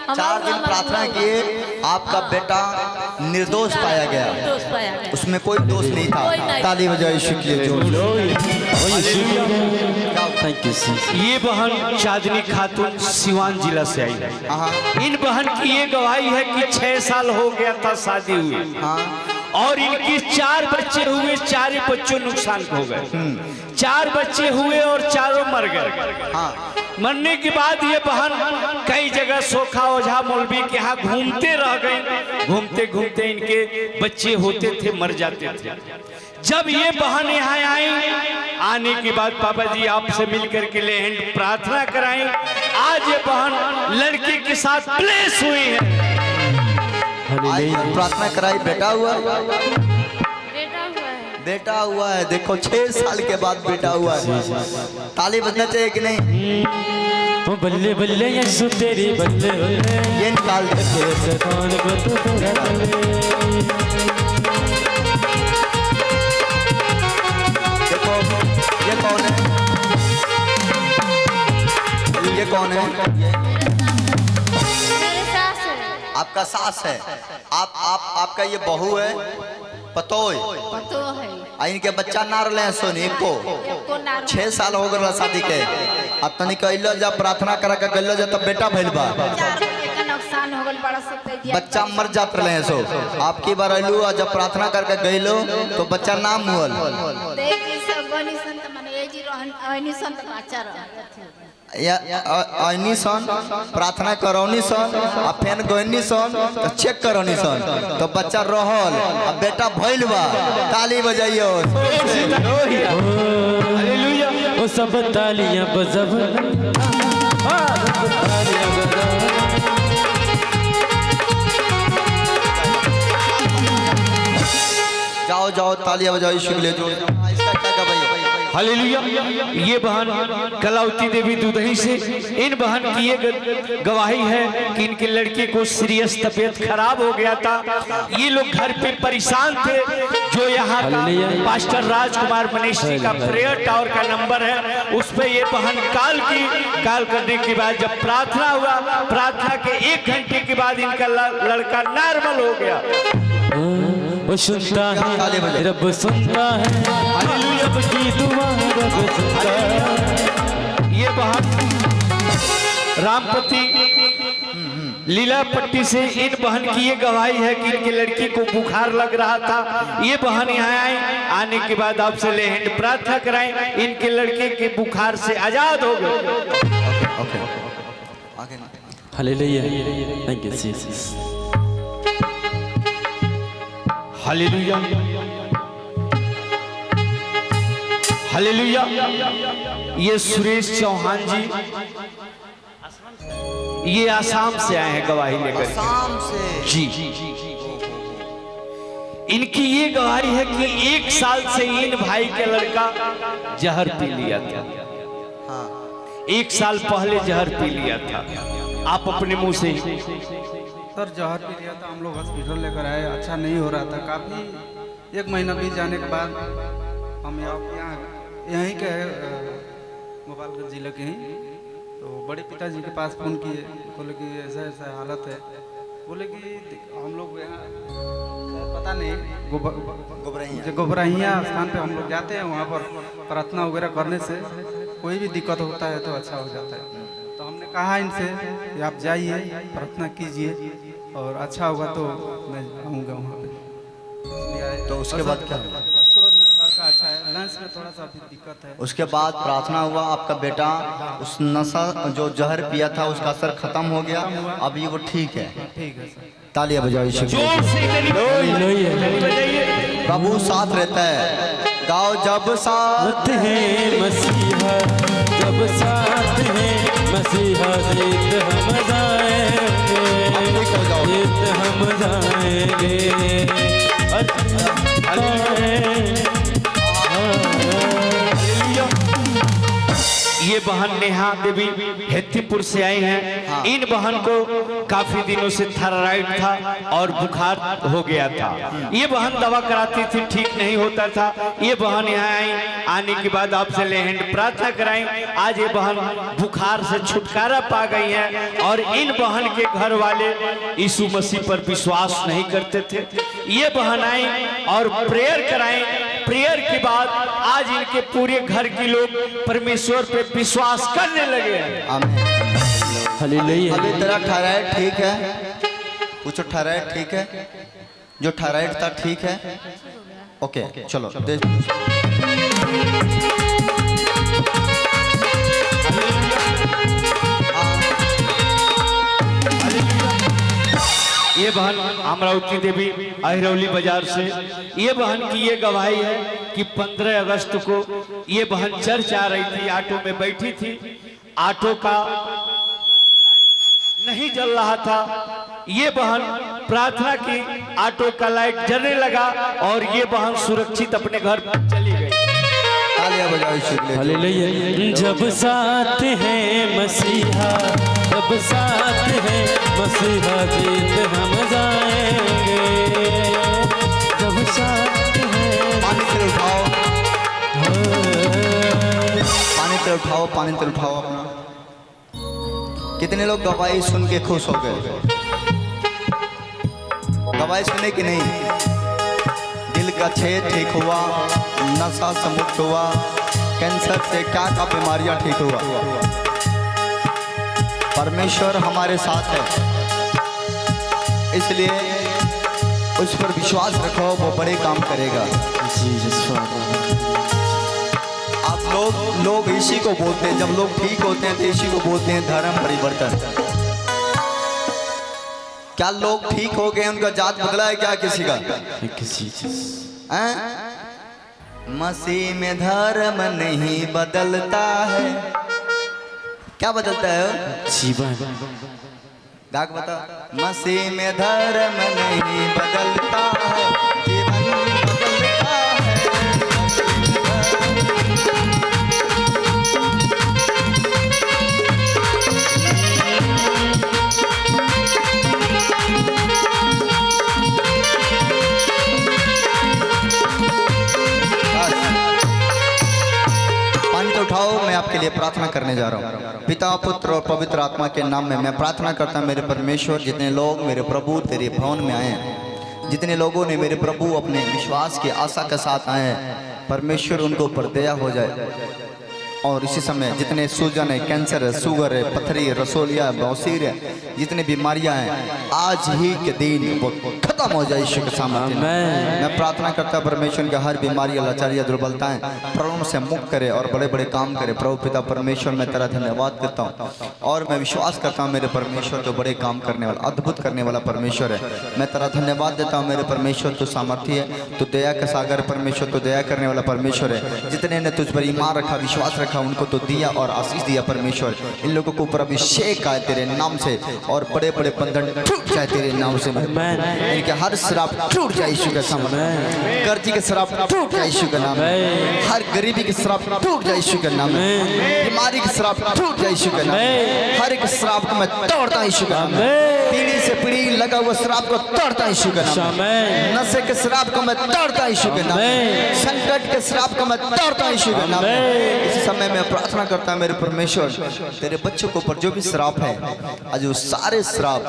4 दिन प्रार्थना किए, आपका बेटा निर्दोष पाया गया। निर्दोष पाया गया। उसमें कोई दोष नहीं था। ताली बजाओ यीशु के लिए जोर से। Thank you. ये बहन चांदनी खातून सिवान जिला से आई है। इन बहन की ये गवाही है कि 6 साल हो गया था शादी हुए और इनके 4 बच्चे हुए। 4 बच्चों नुकसान हो गए। 4 बच्चे हुए और चारों मर गए। मरने के बाद ये बहन कई जगह सोखा ओझा मौलवी के यहाँ घूमते रह गई। घूमते घूमते इनके बच्चे होते थे, मर जाते थे। जब ये बहन यहाँ आई, आने के बाद पापा जी आपसे मिलकर के लेहन प्रार्थना कराई। आज ये बहन लड़के के साथ प्लेस हुई है। आज प्रार्थना कराई, बेटा हुआ बेटा हुआ है। देखो 6 साल के बाद बेटा हुआ है। ताली बजना चाहिए कि नहीं? बल्ले बल्ले यीशु तेरी बल्ले बल्ले ये निकाल दे। देखो ये कौन है? ये कौन है? आपका सास है। आपका ये बहू है, पतोय है। इनके बच्चा ना रहे सोनी को 6 साल हो गए शादी के। अब तनी कहलो जब प्रार्थना करा के गलो जब तब बेटा भइल बा। नुकसान हो गल बड़ा सब बच्चा मर जात रहे सो। आपकी बार अलू जब प्रार्थना करके गइलो तो बच्चा नाम हुअल। आईनी सन प्रार्थना करौनी सन आ फेन गइनी सन तो चेक करौनी सन तो बच्चा रहल। अब बेटा भइल बा। ताली बजाइयो। हालेलुया। ओ सब तालियां बजाओ। तालियां बजाओ। जाओ जाओ तालियां बजाओ यीशु के लिए जोर। इसका क्या का भाई? हालेलुया। ये बहन कलावती देवी दुधही से इन बहन की ये गवाही है कि इनके लड़के को सीरियस तबीयत खराब हो गया था। ये लोग घर पे परेशान थे। जो यहाँ का पास्टर राजकुमार मिनिस्ट्री का प्रेयर टावर का नंबर है उस पे ये बहन कॉल करने के बाद जब प्रार्थना हुआ, प्रार्थना के 1 घंटे के बाद इनका लड़का नॉर्मल हो गया। वो सुनता है, रब सुनता है। हालेलुया की दुआ रब सुनता है। ये बहन रामपति लीला पट्टी से इन बहन की ये गवाही है कि इनके लड़की को बुखार लग रहा था। ये बहन यहाँ आए, आने के बाद आपसे लेहन प्रार्थना कराएं, इनके लड़के के बुखार से आजाद हो गए। Hallelujah. Thank you Jesus. Hallelujah. Hallelujah. ये सुरेश चौहान जी ये आसाम से आए हैं गवाही लेकर। आसाम से जी। इनकी ये गवाही है कि 1 साल से इन भाई के लड़का जहर पी लिया था। 1 साल पहले जहर पी लिया था। आप अपने मुंह से सर जहर पी लिया था। हम लोग हॉस्पिटल लेकर आए, अच्छा नहीं हो रहा था। काफ़ी 1 महीना बीत जाने के बाद हम यहीं के गोपालगंज जिले के ही तो बड़े पिताजी के पास फ़ोन किए। बोले कि ऐसा ऐसा हालत है। बोले कि हम लोग यहाँ पता नहीं गोबराहिया स्थान पे हम लोग जाते हैं। वहाँ पर प्रार्थना वगैरह करने से कोई भी दिक्कत होता है तो अच्छा हो जाता है। तो हमने कहा इनसे कि आप जाइए प्रार्थना कीजिए और अच्छा होगा तो मैं आऊँगा वहाँ पे। तो उसके बाद क्या हुआ? अच्छा है, लंच में थोड़ा सा अभी दिक्कत है। उसके बाद प्रार्थना हुआ, आपका बेटा उस नशा जो जहर पिया था उसका असर खत्म हो गया। अभी वो ठीक है। ठीक है सर। तालियां बजाओ यीशु के लिए। प्रभु साथ रहता है। गाओ जब साथ है मसीहा, जब साथ है मसीहा, जीत हम जाएंगे, जीत हम हम जाएंगे। ये बहन नेहा देवी हेतीपुर से आई हैं। इन बहन को काफी दिनों से थायराइड था और बुखार हो गया था। ये बहन दवा कराती थी, ठीक नहीं होता था। ये बहन यहाँ आई, आने के बाद आपसे लेहन प्रार्थना कराई। आज ये बहन बुखार से छुटकारा पा गई है और इन बहन के घर वाले यीशु मसीह पर विश्वास नहीं करते थे। ये बहन आई और प्रेयर कराई। प्रेयर के बाद आज इनके पूरे घर के लोग परमेश्वर पे विश्वास करने लगे हैं। आमीन। हालेलुया। अभी तेरा थायराइड ठीक है? पूछो थायराइड ठीक है? जो थायराइड था ठीक है? ओके चलो देख। ये बहन अमरावती देवी अहिरौली बाजार से, ये बहन की ये गवाही है कि 15 अगस्त को ये बहन चर्च आ रही थी, ऑटो में बैठी थी, ऑटो का नहीं जल रहा था। ये बहन प्रार्थना की, ऑटो का लाइट जलने लगा और ये बहन सुरक्षित अपने घर चली गई। तालियां बजाओ शुक्रिया। हालेलुया। जब साथ है मसीहा, जब साथ है मसीहा, जीत हम जाएंगे। जब साथ है पानी तेरे उठाओ, पानी तेरे उठाओ, पानी तेरे उठाओ अपना। कितने लोग गवाही सुन के खुश हो गए? गवाही सुने कि नहीं? दिल का छेद ठीक हुआ, नशा से मुक्त हुआ, कैंसर से क्या बीमारियां ठीक हुआ। परमेश्वर हमारे साथ है, इसलिए उस पर विश्वास रखो, वो बड़े काम करेगा। आप लोग इसी को बोलते हैं, जब लोग ठीक होते हैं तो इसी को बोलते हैं धर्म परिवर्तन। क्या लोग ठीक हो गए, उनका जात बदला है क्या किसी का? मसीह में धर्म नहीं बदलता है। क्या बदलता है? जीवन। गाक बता। मसीह में धर्म नहीं बदलता है, जीवन बदलता है। पानी तो उठाओ, मैं आपके लिए प्रार्थना करने जा रहा हूँ। पिता, पुत्र और पवित्र आत्मा के नाम में मैं प्रार्थना करता हूँ मेरे परमेश्वर, जितने लोग मेरे प्रभु तेरे भवन में आए हैं, जितने लोगों ने मेरे प्रभु अपने विश्वास की आशा के साथ आए हैं, परमेश्वर उनको ऊपर दया हो जाए। और इसी समय जितने सूजन है, कैंसर है, शुगर है, पथरी, रसोलिया, बौसीर है, जितनी बीमारियां हैं, आज ही के दिन वो खत्म हो जाए यीशु के सामर्थ्य में। मैं प्रार्थना करता परमेश्वर के हर बीमारी, लाचारियां, दुर्बलताएं प्रॉब्लम से मुक्त करे और बड़े बड़े काम करे। प्रभु पिता परमेश्वर, मैं तेरा धन्यवाद करता हूँ और मैं विश्वास करता हूँ मेरे परमेश्वर तो बड़े काम करने वाला, अद्भुत करने वाला परमेश्वर है। मैं तेरा धन्यवाद देता हूँ मेरे परमेश्वर, तो सामर्थ्य है, तो दया का सागर परमेश्वर, तो दया करने वाला परमेश्वर है। जितने ने तुझ पर ईमान रखा, विश्वास रखा, उनको तो दिया और आशीष दिया परमेश्वर। इन लोगों को ऊपर अभिषेक आए तेरे नाम से और बड़े बड़े बंधन टूट जाए तेरे नाम से। इनके हर श्राप टूट जाए यीशु के नाम में। कर्जी के श्राप टूट जाए यीशु के नाम में। हर गरीबी के श्राप टूट जाए यीशु के नाम में। बीमारी के श्राप टूट जाए यीशु के नाम में। हर एक श्राप को मैं तोड़ता हूं यीशु के नाम में। पीढ़ी से पीढ़ी लगा हुआ श्राप को तोड़ता हूं यीशु के नाम में। नशे के श्राप को मैं तोड़ता हूं यीशु के नाम में। संकट के श्राप को मैं तोड़ता हूं यीशु के नाम में। इस समय मैं प्रार्थना करता हूं मेरे परमेश्वर, तेरे बच्चों के ऊपर जो भी श्राप है, आज वो सारे श्राप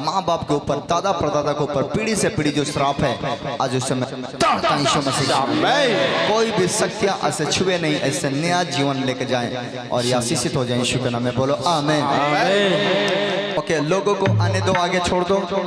माँ बाप के ऊपर, दादा परदादा के ऊपर, पीढ़ी से पीढ़ी जो श्राप है, आज उस समय तोड़ता हूं यीशु मसीह। कोई भी शक्तियां ऐसे छुए नहीं, ऐसे नया जीवन लेके जाएं और ये आशीषित हो जाए यीशु के नाम में। बोलो आमीन। ओके, लोगों को आने दो, आगे छोड़ दो।